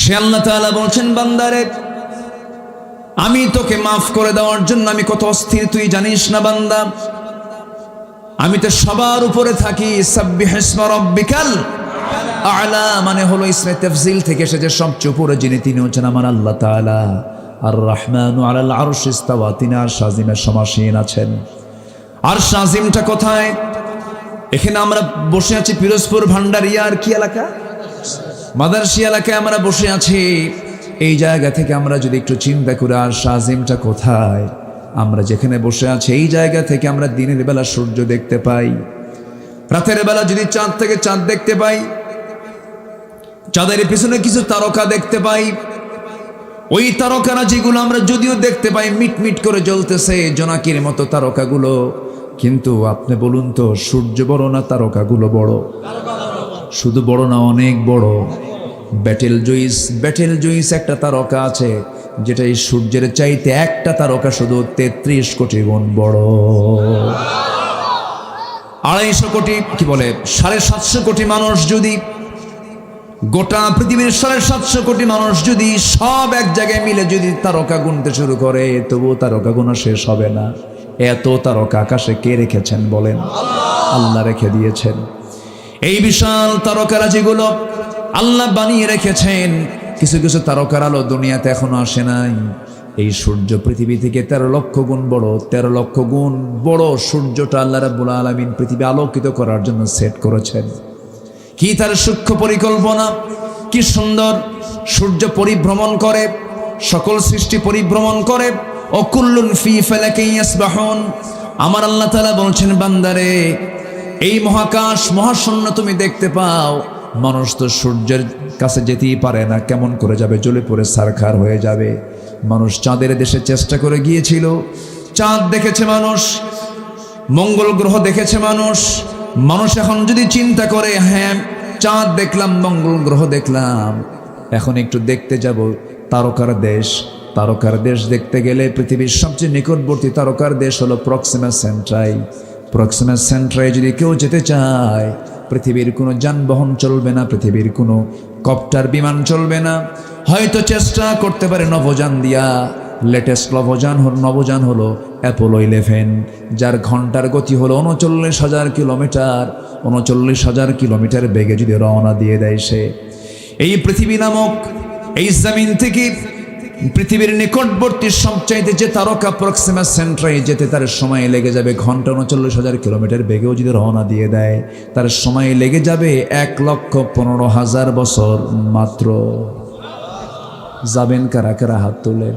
সে আল্লাহ তাআলা বলছেন, বান্দারে আমি তোকে মাফ করে দেওয়ার জন্য আমি কত অস্থির তুই জানিস না বান্দা। আমি তো সবার উপরে থাকি। সাব্বিহ ইসমা রাব্বিকাল আ'লা মানে হলো ইসমে তাফজিল থেকে এসেছে সবচেয়ে উপরে যিনি, তিনি হচ্ছেন আমার আল্লাহ তাআলা। আর রহমানু আলাল আরশি ইস্তাওয়া, তিনি আরশ আজিমের সমাসীন আছেন। আরশ আজিমটা কোথায়? এখানে আমরা বসে আছি পিরোজপুর ভান্ডারিয়ার কি এলাকা, মাদারশী এলাকায় আমরা বসে আছি। এই জায়গা থেকে আমরা যদি একটু চিন্তা করি আরশ আজিমটা কোথায়, আমরা যেখানে বসে আছি এই জায়গা থেকে আমরা দিনের বেলা সূর্য দেখতে পাই, রাতের বেলা যদি চাঁদ থেকে চাঁদ দেখতে পাই, চাঁদের পিছনে কিছু তারকা দেখতে পাই। ওই তারকারা যেগুলো আমরা যদিও দেখতে পাই মিটমিট করে জ্বলতেছে জোনাকির মতো তারকাগুলো, কিন্তু আপনি বলুন তো সূর্য বড় না তারকাগুলো বড়? শুধু বড় না, অনেক বড়। ব্যাটেল জুইস একটা তারকা আছে যেটা এই সূর্যের চাইতে একটা তারকা শুধু 33 কোটি গুণ বড়। 250 কোটি কি বলে 750 কোটি মানুষ যদি, গোটা পৃথিবীর 750 কোটি মানুষ যদি সব এক জায়গায় মিলে যদি তারকা গুনতে শুরু করে, তবুও তারকা গোনা শেষ হবে না। এত তারকা আকাশে কে রেখেছেন বলেন? আল্লাহ রেখে দিয়েছেন। এই বিশাল তারকারা যেগুলো আল্লাহ বানিয়ে রেখেছেন, কিছু কিছু তারকার আলো দুনিয়াতে এখনো আসে নাই। এই সূর্য পৃথিবী থেকে 13 লক্ষ গুণ বড়। 13 লক্ষ গুণ বড় সূর্যটা আল্লাহ রাব্বুল আলামিন পৃথিবী আলোকিত করার জন্য সেট করেছেন। কি তার সূক্ষ্ম পরিকল্পনা, কি সুন্দর! সূর্য পরিভ্রমণ করে, সকল সৃষ্টি পরিভ্রমণ করে। ও কুল্লুন ফি ফালাকিন ইয়াসবাহুন। আমার আল্লাহ তাআলা বলছেন, বান্দারে এই মহাকাশ মহাশূন্য তুমি দেখতে পাও, মানুষ তো সূর্যের কাছে যেতেই পারে না, কেমন করে যাবে? জ্বলে পড়ে ছারখার হয়ে যাবে। মানুষ চাঁদের দেশে চেষ্টা করে গিয়েছিল, চাঁদ দেখেছে মানুষ, মঙ্গল গ্রহ দেখেছে মানুষ। মানুষ এখন যদি চিন্তা করে, হ্যাঁ চাঁদ দেখলাম, মঙ্গল গ্রহ দেখলাম, এখন একটু দেখতে যাব তারকার দেশ। তারকার দেশ দেখতে গেলে পৃথিবীর সবচেয়ে নিকটবর্তী তারকার দেশ হলো প্রক্সিমা সেন্ট্রাই। প্রক্সিমা সেন্ট্রাই যদি কেউ যেতে চায়, পৃথিবীর কোনো যানবাহন চলবে না, পৃথিবীর কোনো কপ্টার বিমান চলবে না। হয়তো চেষ্টা করতে পারে নভোযান দিয়া। লেটেস্ট নভোযান হলো অ্যাপোলো 11, যার ঘন্টার গতি হলো 39,000 কিলোমিটার। 39,000 কিলোমিটার বেগে যদি রওনা দিয়ে দেয় সে, এই পৃথিবী নামক এই জমিন থেকে পৃথিবীর নিকটবর্তী সবচাইতে যে তারকা প্রক্সিমা সেন্ট্রাই যেতে তার সময় লেগে যাবে ঘন্টা 39,000 কিলোমিটার বেগেও যদি রওনা দিয়ে দেয়, তার সময় লেগে যাবে 1,15,000 বছর মাত্র। যাবেন কারা কারা? হাত তোলেন।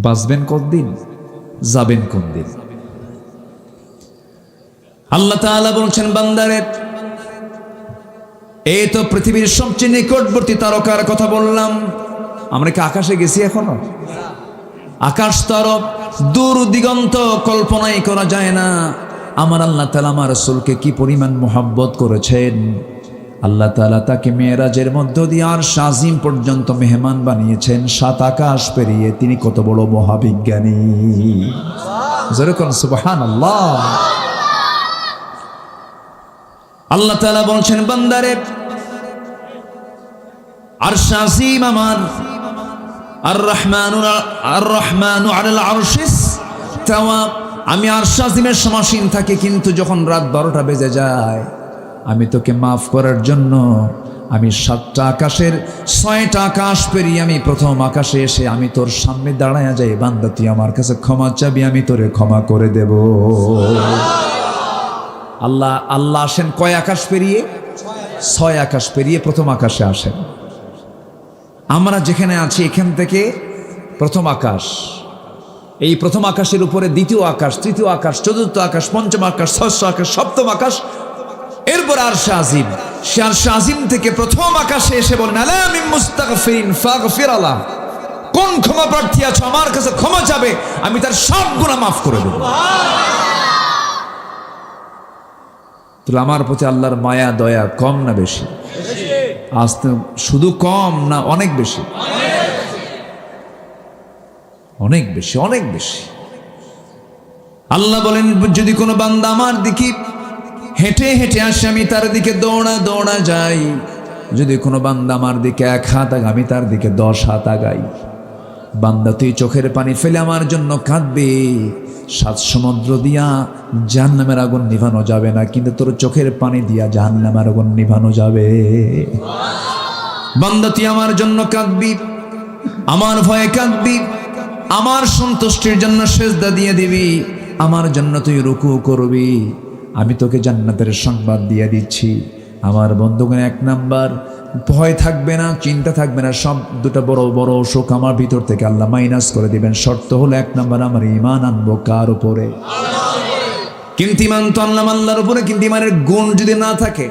বাঁচবেন কতদিন? যাবেন কোন দিন? আল্লাহ তাআলা বলছেন, বান্দারে এই তো পৃথিবীর সবচেয়ে নিকটবর্তী তারকার কথা বললাম। আমরা কি আকাশে গেছি এখনো? আকাশ তরফ দূর দিগন্ত কল্পনাই করা যায় না। আমার আল্লাহ তাআলা আমার রাসূলকে কি পরিমাণ মোহাব্বত করেছেন। আল্লাহ তাআলা তাকে মেরাজের মধ্য দিয়ে আরশ আজিম পর্যন্ত মেহমান বানিয়েছেন। 7 আকাশ পেরিয়ে তিনি কত বড় মহাবিজ্ঞানী! যেরকম সুবহানাল্লাহ। আল্লাহ তাআলা বলছেন, বান্দারে আরশ আজিম আমার, আর রহমানু আলাল আরশিস তাওয়া, আমি আরশ আজিমের সমাসীন থাকি, কিন্তু যখন রাত 12টা বেজে যায় আমি তোকে মাফ করার জন্য আমি 7টা আকাশের 6টা আকাশ পেরিয়ে আমি প্রথম আকাশে এসে আমি তোর সামনে দাঁড়ায়া যাই। বান্দা তুই আমার কাছে ক্ষমা চাবি, আমি তোরে ক্ষমা করে দেব। আল্লাহ আসেন কয় আকাশ পেরিয়ে? 6 আকাশ পেরিয়ে প্রথম আকাশে আসেন। আমরা যেখানে আছি এখান থেকে প্রথম আকাশ, এই প্রথম আকাশের উপরে দ্বিতীয় আকাশ, তৃতীয় আকাশ, চতুর্থ আকাশ, পঞ্চম আকাশ, ষষ্ঠ আকাশ, সপ্তম আকাশ, এরপর আরশ আজিম। সে আরশ আজিম থেকে প্রথম আকাশে এসে বলেন, আলা মিন মুস্তাগফিরিন ফাগফির আলাহ, কোন ক্ষমা প্রার্থী আছো আমার কাছে ক্ষমা চাবে, আমি তার সব গুনাহ মাফ করে দেব। তাহলে আমার প্রতি আল্লাহর মায়া দয়া কম না বেশি? আসতে শুধু কম না, অনেক বেশি? অনেক বেশি, অনেক বেশি। আল্লাহ বলেন, যদি কোনো বান্দা আমার দিকে হেঁটে হেঁটে আসে, আমি তার দিকে দৌড়া দৌড়া যাই। যদি কোনো বান্দা আমার দিকে 1 হাত আগায়, আমি তার দিকে 10 হাত আগাই। বান্দা তুই চোখের পানি ফেলে আমার জন্য কাঁদবি, 7 সমুদ্র দিয়া জাহান্নামের আগুন নিভানো যাবে না, কিন্তু তোর চোখের পানি দিয়া জাহান্নামের আগুন নিভানো যাবে। বান্দা তুই আমার জন্য কাঁদবি, আমার ভয়ে কাঁদবি, আমার সন্তুষ্টির জন্য সেজদা দিয়ে দিবি, আমার জন্য তুই রুকু করবি। আমি তোকে জান্নাতের সংবাদ দিয়ে দিচ্ছি। আমার বন্ধুগণ, 1 নাম্বার, ভয় থাকবে না, চিন্তা থাকবে না, সব দুটো বড় বড় অসুখ আমার ভিতর থেকে আল্লাহ মাইনাস করে দিবেন। শর্ত হলো 1 নাম্বার, আমার ঈমান আনবো কার উপরে? কিন্তু ঈমান তো আনলাম আল্লাহর উপরে, কিন্তু ঈমানের গুণ যদি না থাকে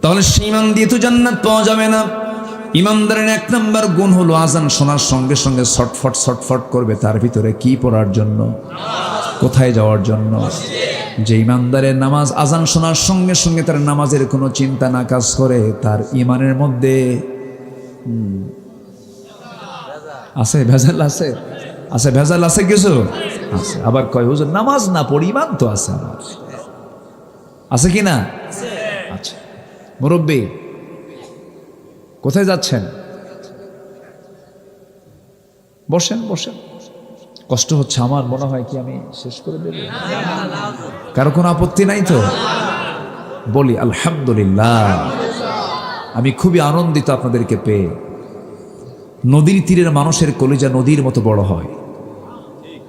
তাহলে সেই ঈমান দিয়ে তো জান্নাত পাওয়া যাবে না। ঈমানদারের 1 নাম্বার গুণ হলো আজান শোনার সঙ্গে সঙ্গে ছটফট ছটফট করবে। তার ভিতরে কি পড়ার জন্য? কোথায় যাওয়ার জন্য? যে ঈমানদারের নামাজ আজান শোনার সঙ্গে সঙ্গে তার নামাজের কোনো চিন্তা না কাজ করে, তার ঈমানের মধ্যে আছে ভেজাল, আছে আছে ভেজাল, আছে কিছু আছে। আবার কয় হুজুর নামাজ না পড়ি ঈমান তো আছে আমার, আছে কি না? আচ্ছা মুরব্বী, কোথায় যাচ্ছেন? বসেন বসেন। কষ্ট হচ্ছে আমার, মনে হয় কি আমি শেষ করে দেব? কারো কোনো আপত্তি নাই তো? বলি আলহামদুলিল্লাহ। আমি খুবই আনন্দিত আপনাদেরকে পেয়ে। নদীর তীরের মানুষের কলিজা নদীর মতো বড় হয়,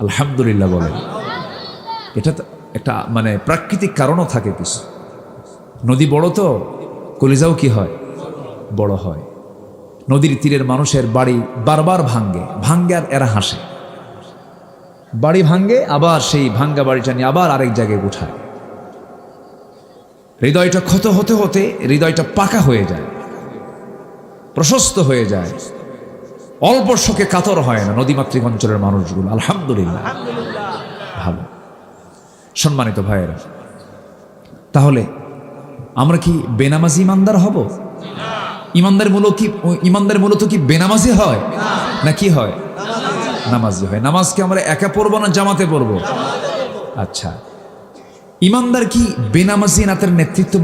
আলহামদুলিল্লাহ বলেন। এটা একটা মানে প্রাকৃতিক কারণও থাকে কিছু। নদী বড় তো কলিজাও কি হয়? বড় হয়। নদীর তীরের মানুষের বাড়ি বারবার ভাঙ্গে, ভাঙ্গে আর এরা হাসে। বাড়ি ভাঙ্গে, আবার সেই ভাঙ্গা বাড়িটা নিয়ে আবার আরেক জায়গায় উঠায়। হৃদয়টা ক্ষত হতে হতে হৃদয়টা পাকা হয়ে যায়, প্রশস্ত হয়ে যায়, অল্প শোকে কাতর হয় না নদীমাতৃক অঞ্চলের মানুষগুলো। আলহামদুলিল্লাহ, ভালো। সম্মানিত ভাইয়েরা, তাহলে আমরা কি বেনামাজি ইমানদার হব? ইমানদার মূলত কি বেনামাজি হয় না কি হয়? নামাজি হয়। নামাজকে আমরা একা পড়বো না জামাতে পড়বো? আচ্ছা, ইমানদার কি বেনামাজি নেতার নেতৃত্ব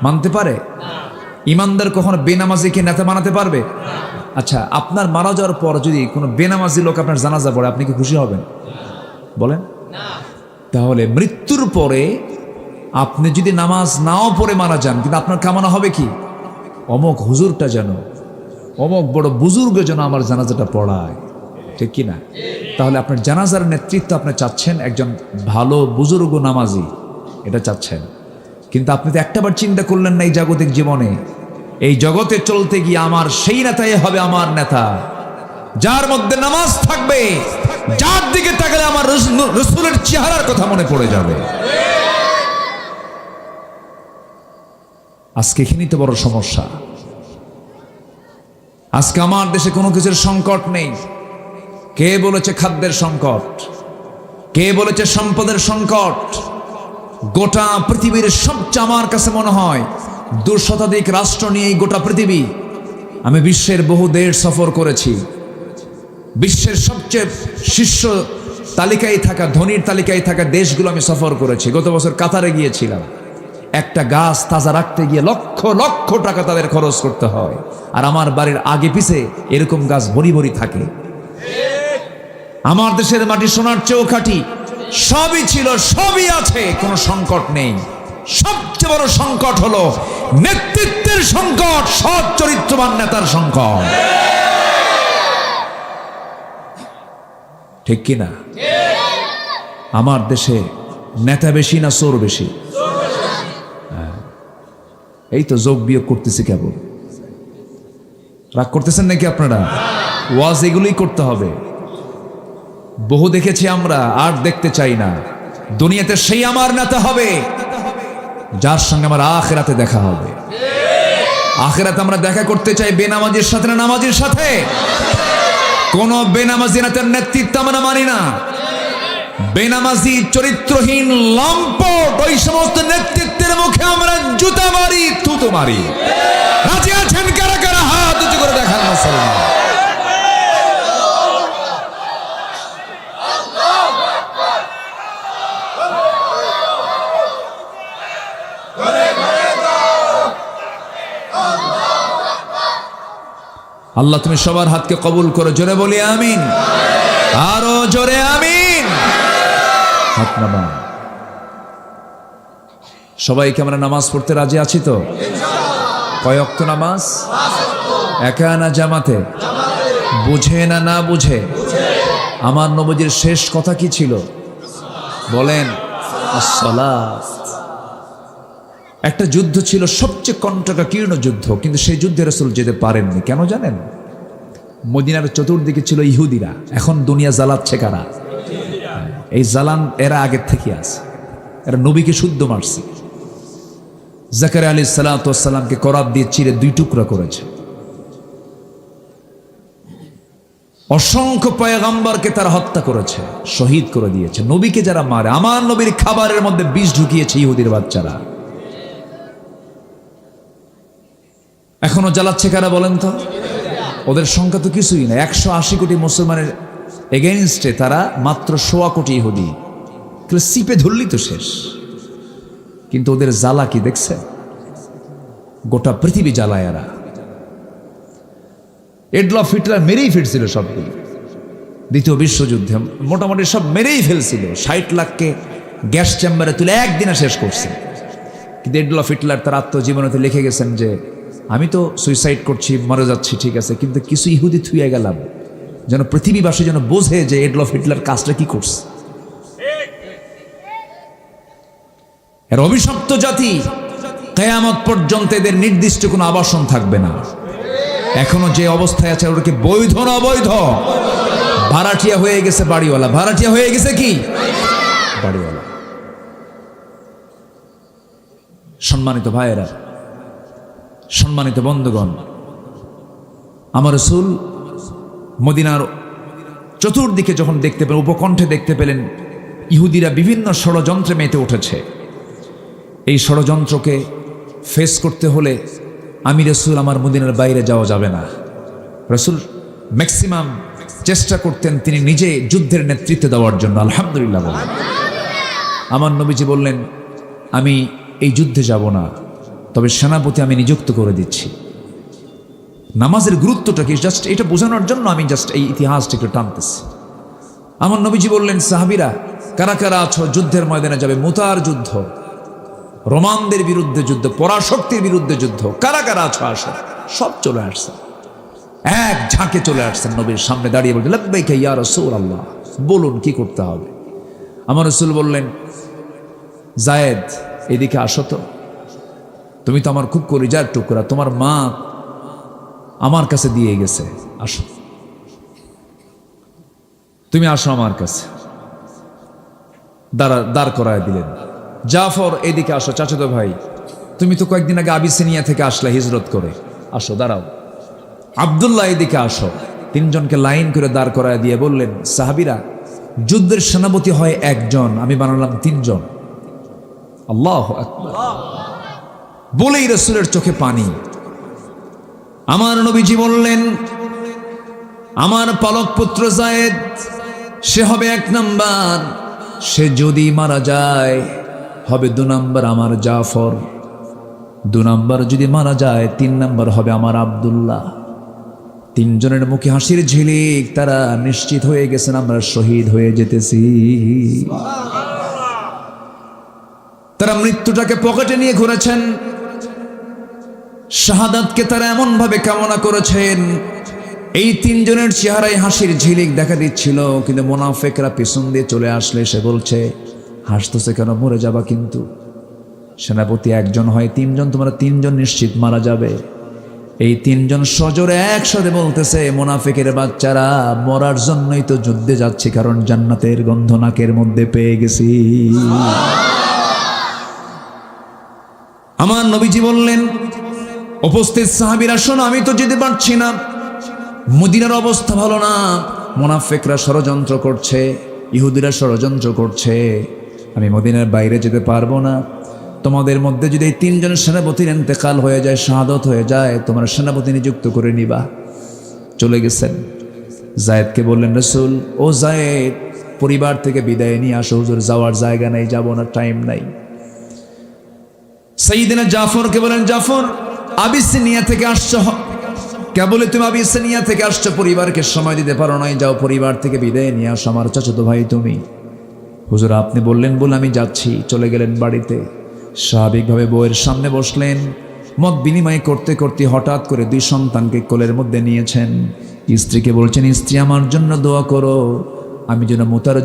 মানতে পারে? ইমানদার কখনো বেনামাজিকে নেতা বানাতে পারবে? আচ্ছা, আপনার মারা যাওয়ার পর যদি কোনো বেনামাজি লোক আপনার জানাজা পড়ে, আপনি কি খুশি হবেন? বলেন। তাহলে মৃত্যুর পরে আপনি যদি নামাজ নাও পড়ে মারা যান, কিন্তু আপনার কামনা হবে কি? অমুক হুজুরটা যেন, অমুক বড় বুজুর্গ যেন আমার জানাজাটা পড়ায়, ঠিক কিনা? তাহলে আপনার জানাজার নেতৃত্ব আপনি চাচ্ছেন একজন ভালো বুজুর্গ নামাজি, এটা চাচ্ছেন। কিন্তু আপনি তো একটাবার চিন্তা করলেন না এই জাগতিক জীবনে, এই জগতে চলতে গিয়ে আমার সেই নেতাই হবে আমার নেতা, যার মধ্যে নামাজ থাকবে, যার দিকে তাকালে আমার রসুলের চেহারার কথা মনে পড়ে যাবে। আজকে এখানেই তো বড় সমস্যা। আজকে আমার দেশে কোনো কিছুর সংকট নেই। কে বলেছে খাদ্যের সংকট? কে বলেছে সম্পদের সংকট? গোটা পৃথিবীর সবচেয়ে, আমার কাছে মনে হয় 2 শতাধিক রাষ্ট্র নিয়ে গোটা পৃথিবী। আমি বিশ্বের বহু দেশ সফর করেছি। বিশ্বের সবচেয়ে শীর্ষ তালিকায় থাকা, ধনীর তালিকায় থাকা দেশগুলো আমি সফর করেছি। গত বছর কাতারে গিয়েছিলাম। একটা গাছ তাজা রাখতে গিয়ে লক্ষ লক্ষ টাকা তাদের খরচ করতে হয়, আর আমার বাড়ির আগে পিছে এরকম গাছ ভরি ভরি থাকে। আমার দেশের মাটি সোনার চেয়েও খাঁটি। সবই ছিল, সবই আছে, কোনো সংকট নেই। সবচেয়ে বড় সংকট হলো নেতৃত্বের সংকট, সৎ চরিত্রবান নেতার সংকট, ঠিক কিনা? আমার দেশে নেতা বেশি না চোর বেশি? এই তো যোগ বিয়োগ করতেছি কেবল। রাগ করতেছেন নাকি আপনারা? ওয়াজ এগুলোই করতে হবে। বহু দেখেছি আমরা, আর দেখতে চাই না। দুনিয়াতে সেই আমার নেতা হবে যার সঙ্গে আমার আখিরাতে দেখা হবে। আখিরাতে আমরা দেখা করতে চাই বেনামাজির সাথে না নামাজির সাথে? কোন বেনামাজি নেতার নেতৃত্ব আমরা মানি না। বেনামাজি, চরিত্রহীন, লম্পট ওই সমস্ত নেতৃত্বের মুখে আমরা জুতা মারি, থুতু মারি। রাজি আছেন কারা কারা? হাত উঁচু করে দেখান মুসলমান। আল্লাহ তুমি সবার হাতকে কবুল করো, জোরে বলি আমিন, আরো জোরে আমিন। হাত নামান। সবাইকে আমরা নামাজ পড়তে রাজি আছি তো? কয় ওয়াক্ত নামাজ? একা না জামাতে? বুঝে না না বুঝে? আমার নবীজির শেষ কথা কি ছিল বলেন? আসসালাত। একটা যুদ্ধ ছিল, সবচেয়ে কণ্টকাকীর্ণ যুদ্ধ, কিন্তু সেই যুদ্ধে রাসূল যেতে পারেননি। কেন জানেন? মদিনার চতুর্দিকে ছিল ইহুদিরা। এখন দুনিয়া জ্বালাচ্ছে কারা? এই জ্বালান এরা আগের থেকে আছে। এরা নবীকে শুদ্ধ মারছে। জাকারিয়া আলাইহিস সালাতু ওয়াস সালামকে করাত দিয়ে চিরে 2 টুকরা করেছে। অসংখ্য পয়গম্বরকে তারা হত্যা করেছে, শহীদ করে দিয়েছে। নবীকে যারা মারে, আমার নবীর খাবারের মধ্যে বিষ ঢুকিয়েছে ইহুদির বাচ্চারা। এখনো জ্বালাচ্ছে কারা বলেন তো? ওদের সংখ্যা তো কিছুই না। 180 কোটি মুসলমানের এগেইনস্টে তারা মাত্র 1.25 কোটি ইহুদি। সিপে ধরলি তো শেষ। কিন্তু ওদের জ্বালা কি দেখছে? গোটা পৃথিবী জ্বালায় এরা। এডলফ হিটলার মেরেই ফিরছিল সবগুলো। দ্বিতীয় বিশ্বযুদ্ধে মোটামুটি সব মেরেই ফেলছিল। 60 লাখকে গ্যাস চেম্বারে তুলে একদিনে শেষ করছে। কিন্তু এডলফ হিটলার তার আত্মজীবনীতে লিখে গেছেন যে আমি তো সুইসাইড করছি, মরে যাচ্ছি, ঠিক আছে, কিন্তু কিছু ইহুদি থুয়ে গেলাম যেন পৃথিবীবাসী যেন বোঝে যে এডলফ হিটলার কাজটা কি করছে। এর অভিশপ্ত জাতি, কিয়ামত পর্যন্ত এদের নির্দিষ্ট কোনো আবাসন থাকবে না। এখনো যে অবস্থায় আছে ওদেরকে বৈধ না অবৈধ, ভাড়াটিয়া হয়ে গেছে বাড়িওয়ালা, ভাড়াটিয়া হয়ে গেছে কি বাড়িওয়ালা। সম্মানিত ভাইয়েরা, সম্মানিত বন্ধুগণ, আমার রাসূল মদিনার চতুর্দিকে যখন দেখতে পেলেন, উপকণ্ঠে দেখতে পেলেন ইহুদিরা বিভিন্ন ষড়যন্ত্রে মেতে উঠেছে। এই ষড়যন্ত্রকে ফেস করতে হলে আমি রাসূল আমার মদিনার বাইরে যাওয়া যাবে না। রাসূল ম্যাক্সিমাম চেষ্টা করতেন তিনি নিজে যুদ্ধের নেতৃত্ব দেওয়ার জন্য। আলহামদুলিল্লাহ বলেন। আমার নবীজি বললেন আমি এই যুদ্ধে যাব না, তবে সেনাপতি আমি নিযুক্ত করে দিচ্ছি। নামাজের গুরুত্বটা কি জাস্ট এটা বোঝানোর জন্য আমি জাস্ট এই ইতিহাসটা একটু টানতেছি। আমার নবীজি বললেন সাহাবীরা কারা কারা আছো যুদ্ধের ময়দানে যাবে? মুতার যুদ্ধ, রোমানদের বিরুদ্ধে যুদ্ধ, পরাশক্তির বিরুদ্ধে যুদ্ধ, কারা কারা আছো আসো। সব চলে আসছে, এক ঝাঁকে চলে আসছেন নবীর সামনে দাঁড়িয়ে বলতে লাব্বাইকা ইয়া রাসূলুল্লাহ, বলুন কি করতে হবে। আমার রাসূল বললেন যায়েদ এদিকে আসো তো, তুমি তো আমার খুব কলিজার টুকরা, তোমার মা আমার কাছে দিয়ে গেছে, আসো তুমি আসো আমার কাছে। দাঁড় করায় দিলেন। জাফর এদিকে আসো, চাচাতো ভাই তুমি তো কয়েকদিন আগে আবিসিনিয়া থেকে আসলে হিজরত করে, আসো দাঁড়াও। আব্দুল্লাহ এদিকে আসো। 3 জনকে লাইন করে দাঁড় করায় দিয়ে বললেন সাহাবীরা যুদ্ধের সেনাপতি হয় 1 জন, আমি বানালাম 3 জন। আল্লাহু আকবার বলেই রাসূলের চোখে পানি। আমার নবীজি বললেন আমার পালক পুত্র যায়েদ সে হবে 1 নাম্বার, সে যদি মারা যায় হবে 2 নাম্বার আমার জাফর, 2 নাম্বার যদি মারা যায় 3 নাম্বার হবে আমার আব্দুল্লাহ। 3 জনের মুখে হাসির ঝিলিক, তারা নিশ্চিত হয়ে গেছেন আমরা শহীদ হয়ে যেতেছি। তারা মৃত্যুটাকে পকেটে নিয়ে ঘুরেছেন, শাহাদাতকে তারা এমন ভাবে কামনা করেছেন। এই 3 জনের চেহারায় হাসির ঝিলিক দেখা দিচ্ছিল, কিন্তু মুনাফিকরা পিছন দিয়ে চলে আসলে সে বলছে হাসতেছে কেন, মরে যাবা কিন্তু। সেনাপতি 1 জন হয় 3 জন, তোমরা 3 জন নিশ্চিত মারা যাবে। এই 3 জন সজোরে একসাথে বলতেছে মুনাফিকের বাচ্চারা মরার জন্যই তো যুদ্ধে যাচ্ছি, কারণ জান্নাতের গন্ধ নাকের মধ্যে পেয়ে গেছি। আমার নবীজি বললেন উপস্থিত সাহাবীরা শোনো, আমি তো যেতে পারছি না, মদিনার অবস্থা ভালো না, মুনাফিকরা ষড়যন্ত্র করছে, ইহুদিরা ষড়যন্ত্র করছে, আমি মদিনার বাইরে যেতে পারবো না। তোমাদের মধ্যে যদি এই 3 জন সেনাপতির ইন্তেকাল হয়ে যায়, শাহাদত হয়ে যায়, তোমরা সেনাপতি নিযুক্ত করে নিবা। চলে গেছেন। যায়েদকে বললেন রাসূল ও যায়েদ পরিবার থেকে বিদায় নিয়ে আসো, হুজুর যাওয়ার জায়গা নাই, যাব না, টাইম নাই। সাইয়েদনা জাফরকে বলেন জাফর আবিসিনিয়া থেকে আসছো, কেবল তুমি আবিসিনিয়া থেকে আসছো, পরিবারকে সময় দিতে পারো নাই, যাও পরিবার থেকে বিদায় নিয়ে আসো, আমার চাচাতো ভাই তুমি। হুজুর আপনি বললেন বলে আমি যাচ্ছি। চলে গেলেন বাড়িতে, স্বাভাবিকভাবে বউয়ের সামনে বসলেন। মত বিনিময় করতে করতে হঠাৎ করে 2 সন্তানকে কোলের মধ্যে নিয়েছেন। স্ত্রীকে বলছেন, স্ত্রী আমার জন্য দোয়া করো, আমি যেন মুতার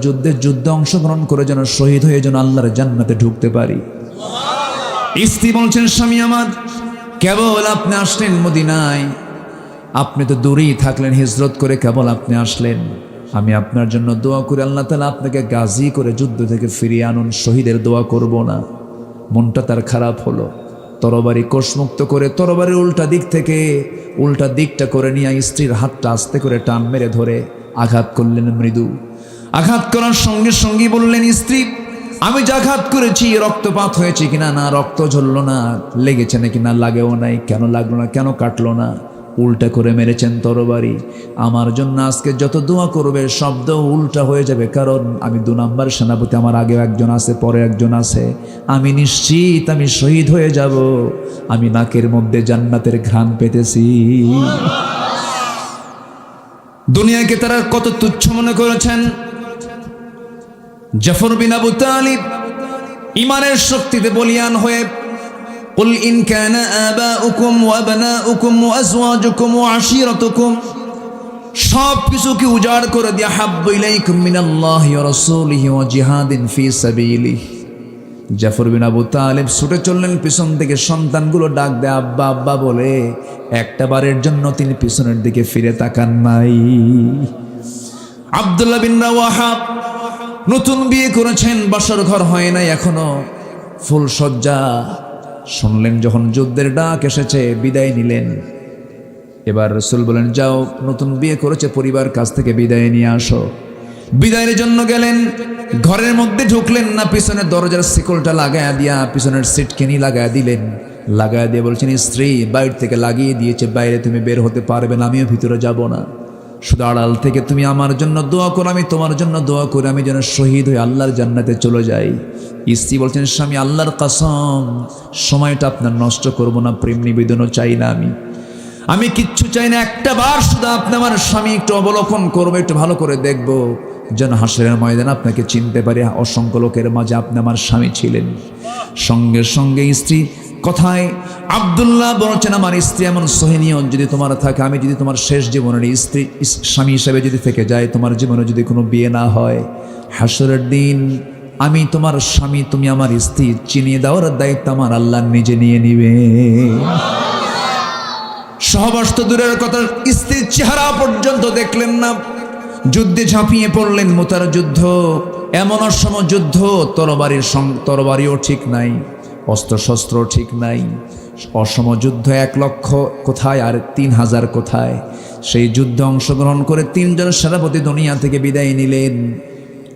যুদ্ধে অংশগ্রহণ করে যেন শহীদ হয়ে যেন আল্লাহর জান্নাতে ঢুকতে পারি। স্ত্রী বলছেন, স্বামী আমার, কেবল আপনি আসলেন মদিনায়, আপনি তো দূরেই থাকলেন, হিজরত করে কেবল আপনি আসলেন, আমি আপনার জন্য দোয়া করে আল্লাহ তাআলা আপনাকে গাজী করে যুদ্ধ থেকে ফিরিয়ে আনুন, শহীদের দোয়া করব না। মনটা তার খারাপ হলো। তরবারি কোষমুক্ত করে তরবারির উল্টা দিকটা করে নিয়ে স্ত্রীর হাতটা আস্তে করে টান মেরে ধরে আঘাত করলেন মৃদু। আঘাত করার সঙ্গে সঙ্গে বললেন, স্ত্রী আমি যে আঘাত করেছি রক্তপাত হয়েছে কিনা, না রক্ত ঝরল না, লেগেছে নাকি, না লাগেও নাই, কেন লাগলো না, কেন কাটলো না, উল্টা করে মেরেছেন তরবারি। আমার জন্য আজকে যত দোয়া করবে শব্দ উল্টা হয়ে যাবে, কারণ আমি 2 নম্বর সেনাপতি, আমার আগে একজন আছে, পরে একজন আছে, আমি নিশ্চিত আমি শহীদ হয়ে যাব, আমি নাকের মধ্যে জান্নাতের ঘ্রাণ পেতেছি। দুনিয়াকে তারা কত তুচ্ছ মনে করেছেন। জাফর বিন আবু তালিব ইমানের শক্তিতে বলিয়ান হয়ে قل إن كان آباؤكم وأبناؤكم وأزواجكم وعشيرتكم সব কিছুকে উজাড় করে দিয়া হাব্বু ইলাইকুম মিনাল্লাহি ওয়া রাসূলিহি ওয়া জিহাদিন ফি সাবিলিহি। জাফর বিন আবু তালিব ছুটে চললেন, পিছন থেকে সন্তানগুলো ডাক দেয় আব্বা আব্বা বলে, একটা বারের জন্য তিনি পিছনের দিকে ফিরে তাকান নাই। আব্দুল্লাহ বিন রাওয়াহা নতুন বিয়ে করেছেন, বাসর ঘর হয় নাই এখনো, ফুল সজ্জা। শুনলেন যখন যুদ্ধের ডাক এসেছে, বিদায় নিলেন। এবার রাসূল বলেন, যাও, নতুন বিয়ে করেছে, পরিবার কাছ থেকে বিদায় নিয়ে আসো। বিদায়ের জন্য গেলেন, ঘরের মধ্যে ঢুকলেন না, পিছনের দরজার শিকলটা লাগায়া দিয়া পিছনের সিটকেনি লাগায়া দিলেন। লাগায়া দিয়ে বলছেন, স্ত্রী বাইরে থেকে লাগিয়ে দিয়েছে, বাইরে তুমি বের হতে পারবে না, আমিও ভিতরে যাব না, শুধু আড়াল থেকে তুমি আমার জন্য দোয়া করো, আমি তোমার জন্য দোয়া করি, আমি যেন শহীদ হয়ে আল্লাহর জান্নাতে চলে যাই। স্ত্রী বলছেন, স্বামী আল্লাহর কসম, সময়টা আপনার নষ্ট করব না, প্রেম নিবেদনও চাই না, আমি কিচ্ছু চাই না, একটা বার শুধু আপনি আমার স্বামী একটু অবলোকন করবো, একটু ভালো করে দেখব, যেন হাসরের ময়দানে আপনাকে চিনতে পারি, অসংখ্য লোকের মাঝে আপনি আমার স্বামী ছিলেন। সঙ্গে সঙ্গে স্ত্রী কথায় আব্দুল্লাহ বলছেন, আমার স্ত্রী এমন সহিনীয় যদি তোমার থাকে, আমি যদি তোমার শেষ জীবনের স্ত্রী স্বামী হিসেবে যদি থেকে যায়, তোমার জীবনে যদি কোনো বিয়ে না হয়, হাসরের দিন আমি তোমার স্বামী, তুমি আমার স্ত্রী, চিনিয়ে দেওয়ার দায়িত্ব আমার আল্লাহ নিজে নিয়ে নিবে। সহবাস তো দূরের কথা, স্ত্রীর চেহারা পর্যন্ত দেখলেন না। যুদ্ধে ঝাঁপিয়ে পড়লেন, মুতার যুদ্ধ, এমন অসম যুদ্ধ, তরবারিও ঠিক নাই, অস্ত্রশস্ত্র ঠিক নাই, অসম যুদ্ধ, 1 লক্ষ কোথায় আর 3000 কোথায়। সেই যুদ্ধে অংশগ্রহণ করে 3 জন সেনাপতি দুনিয়া থেকে বিদায় নিলেন।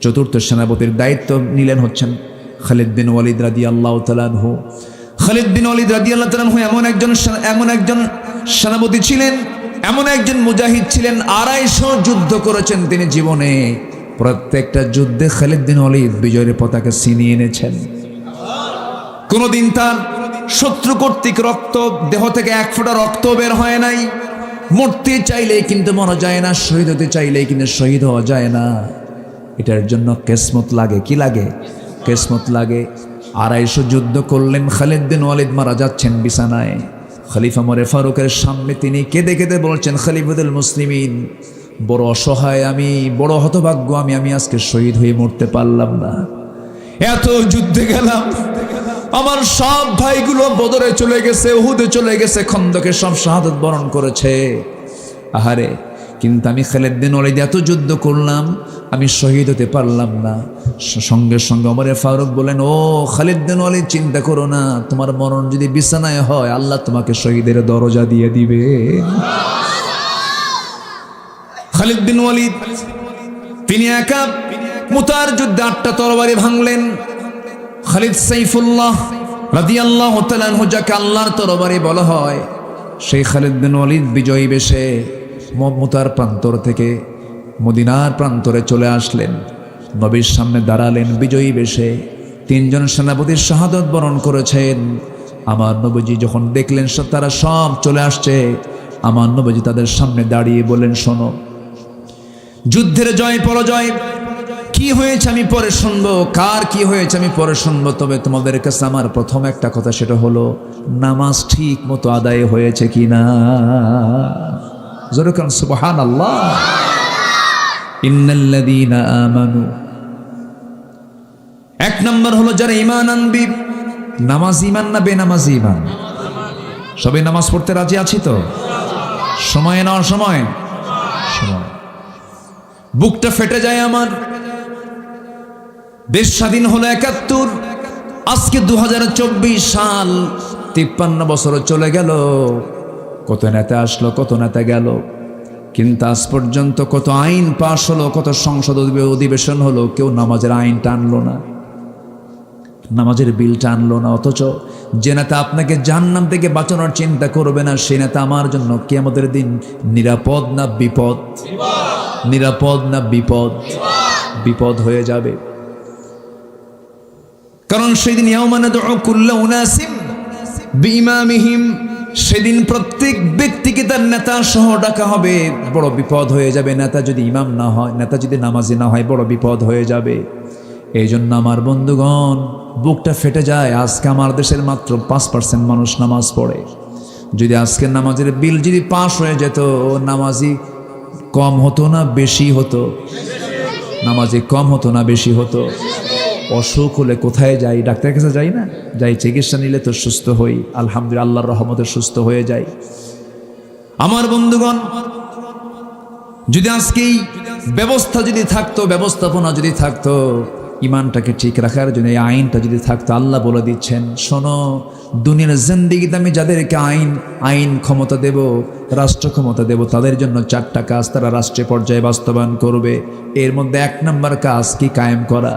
চতুর্থ সেনাপতির দায়িত্ব নিলেন হচ্ছেন খালিদ বিন ওয়ালিদ রাদিয়াল্লাহু তাআলা আনহু। খালিদ বিন ওয়ালিদ রাদিয়াল্লাহু তাআলা আনহু এমন একজন সেনাপতি ছিলেন, এমন একজন মুজাহিদ ছিলেন, 250 যুদ্ধ করেছেন তিনি জীবনে। প্রত্যেকটা যুদ্ধে খালিদ বিন ওয়ালিদ বিজয়ের পতাকা ছিনিয়ে এনেছেন। কোনদিন তার শত্রু কর্তৃক দেহ থেকে 1 ফোঁটা রক্ত বের হয় নাই। মরতে চাইলেই কিন্তু মরা যায় না, শহীদ হতে চাইলেই কিন্তু শহীদ হওয়া যায় না। এটার জন্য কিসমত লাগে, কি লাগে? কিসমত লাগে। 250 যুদ্ধ করলেন, খালিদ বিন ওয়ালিদ মারা যাচ্ছেন বিছানায়। খলিফা ওমর ফারুকের সামনে তিনি কেঁদে কেঁদে বলছেন, খলিফাতুল মুসলিমিন, বড় অসহায় আমি, বড় হতভাগ্য আমি আজকে শহীদ হয়ে মরতে পারলাম না। এত যুদ্ধে গেলাম, আমার সব ভাইগুলো বদরে চলে গেছে, উহুদে চলে গেছে, খন্দকে সব শাহাদাত বরণ করেছে। আহারে, কিন্তু আমি খালিদ বিন ওয়ালিদ এত যুদ্ধ করলাম, আমি শহীদ হতে পারলাম না। সঙ্গে সঙ্গে ওমর ফারুক বলেন, ও খালিদ বিন ওয়ালিদ, চিন্তা করো না, তোমার মরণ যদি বিছানায় হয়, আল্লাহ তোমাকে শহীদের দরজা দিয়ে দিবে। খালিদ বিন ওয়ালিদ তিনি একা মুতার যুদ্ধে 8টা তরবারি ভাঙলেন। খালিদ সাইফুল্লাহ রাদিয়াল্লাহু তাআলা আনহু, যাকে আল্লাহর তরবারি বলা হয়, সেই খালিদ বিন ওয়ালিদ বিজয়ী বেশে মুতার প্রান্তর থেকে মদিনার প্রান্তরে চলে আসলেন। নবীর সামনে দাঁড়ালেন বিজয়ী বেশে। 3 জন সেনাপতির শাহাদাত বরণ করেছেন। আমার নবীজি যখন দেখলেন তারা সব চলে আসছে, আমার নবীজি তাদের সামনে দাঁড়িয়ে বলেন, শোনো, যুদ্ধের জয় পরাজয় কি হয়েছে আমি পরে শুনবো, কার কি হয়েছে আমি পরে শুনবো, তবে তোমাদের কাছে আমার প্রথম একটা কথা, সেটা হলো নামাজ ঠিক মতো আদায় হয়েছে কিনা। জোরে কারণ সুবহানাল্লাহ। ইন্নাল্লাযীনা আমানু, এক নম্বর হলো যারা ঈমান আনবি। নামাজ ঈমান না বেনামাজি ঈমান? সবাই নামাজ পড়তে রাজি আছি তো? সময় নেওয়ার সময় সময়। বুকটা ফেটে যায় আমার। দেশ স্বাধীন হলো ৭১, আজকে ২০২৪ সাল, ৫৩ বছর চলে গেল। কত নেতা আসলো, কত নেতা গেল, কিন্তু আজ পর্যন্ত কত আইন পাশ হলো, কত সংসদ অধিবেশন হলো, কেউ নামাজের আইন টানলো না, নামাজের বিল টানলো না। অথচ যে নেতা আপনাকে জাহান্নাম থেকে বাঁচানোর চিন্তা করবে না, সেই নেতা আমার জন্য কিয়ামতের দিন নিরাপদ না বিপদ? নিরাপদ না বিপদ? বিপদ হয়ে যাবে। কারণ সেদিন ইয়াউমা নাদউ কুল্লা উনাসিম বিইমামিহিম, সেদিন প্রত্যেক ব্যক্তিকে তার নেতা সহ ডাকা হবে। বড় বিপদ হয়ে যাবে। নেতা যদি ইমাম না হয়, নেতা যদি নামাজি না হয়, বড় বিপদ হয়ে যাবে। এই জন্য আমার বন্ধুগণ, বুকটা ফেটে যায়। আজকে আমার দেশের মাত্র 5% মানুষ নামাজ পড়ে। যদি আজকে নামাজের বিল যদি পাস হয়ে যেত, নামাজি কম হতো না বেশি হতো? নামাজি কম হতো না বেশি হতো? অসুখ হলে কোথায় যাই? ডাক্তারের কাছে যাই না? যাই, চিকিৎসা নিলে তো সুস্থ হই, আলহামদুলিল্লাহ, আল্লাহর রহমতে সুস্থ হয়ে যাই। আমার বন্ধুগণ, যদি আজকেই ব্যবস্থা যদি থাকতো, ব্যবস্থাপনা যদি থাকতো, ইমানটাকে ঠিক রাখার জন্য এই আইনটা যদি থাকতো, আল্লাহ বলে দিচ্ছেন, শোনো, দুনিয়ার জিন্দেগিতে আমি যাদেরকে আইন ক্ষমতা দেব, রাষ্ট্র ক্ষমতা দেব, তাদের জন্য 4টা কাজ তারা রাষ্ট্রীয় পর্যায়ে বাস্তবায়ন করবে। এর মধ্যে 1 নম্বর কাজ কি? কায়েম করা।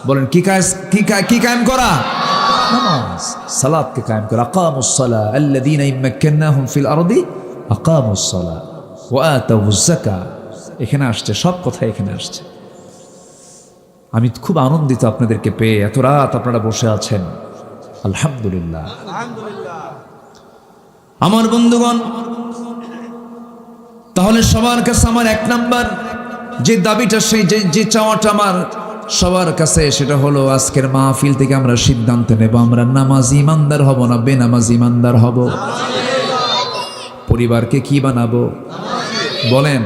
বলেন কি কাজ? কি কায়েম করা? নামাজ, সালাতকে কায়েম করা। আকামুস সালাহ আল্লাযীনা ইম্মাক্কান্নাহুম ফিল আরদি আকামুস সালাহ ওয়া আতাউজ যাকাত। এখানে আসছে, সব কথা এখানে আসছে। আমি খুব আনন্দিত আপনাদেরকে পেয়ে। এত রাত আপনারা বসে আছেন, আলহামদুলিল্লাহ। আমার বন্ধুগণ, তাহলে সবার কাছে আমার 1 নাম্বার যে দাবিটা, সেই যে চাওয়াটা আমার সবার কাছে, সেটা হলো আজকের মাহফিল থেকে আমরা সিদ্ধান্ত নেব, আমরা নামাজি ইমানদার হব না বেনামাজি ইমানদার হব। পরিবারকে কি বানাবো? বলেন।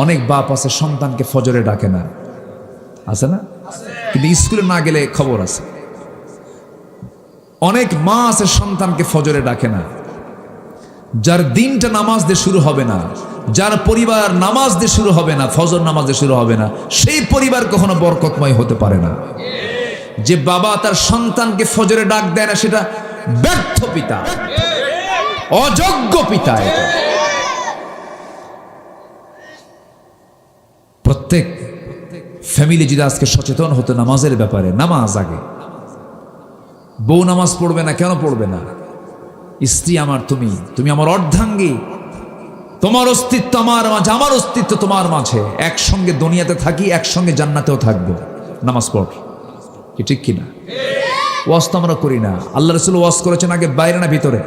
অনেক বাপ আছে সন্তানকে ফজরে ডাকে না, আছে না? কিন্তু স্কুলে না গেলে খবর আছে। অনেক মা আছে সন্তানকে ফজরে ডাকে না। যার দিনটা নামাজ দিয়ে শুরু হবে না, যার পরিবার নামাজ দিয়ে শুরু হবে না, ফজর নামাজ দিয়ে শুরু হবে না, সেই পরিবার কখনো বরকতময় হতে পারে না। যে বাবা তার সন্তানকে ফজরে ডাক দেয় না, সেটা ব্যর্থ পিতা, অযোগ্য পিতা। প্রত্যেক ফ্যামিলি যদি আজকে সচেতন হতো নামাজের ব্যাপারে, নামাজ আগে। বউ নামাজ পড়বে না, কেন পড়বে না? স্ত্রী আমার, তুমি আমার অর্ধাঙ্গী, তোমার অস্তিত্ব আমার মাঝে, আমার অস্তিত্ব তোমার মাঝে, একসঙ্গে দুনিয়াতে থাকি, একসঙ্গে জান্নাতেও থাকবো। নামাজ পড়, কি ঠিক কিনা? ওয়াজ তো আমরা করি না। আল্লাহ রাসূল ওয়াজ করেছেন আগে বাইরে না ভিতরে?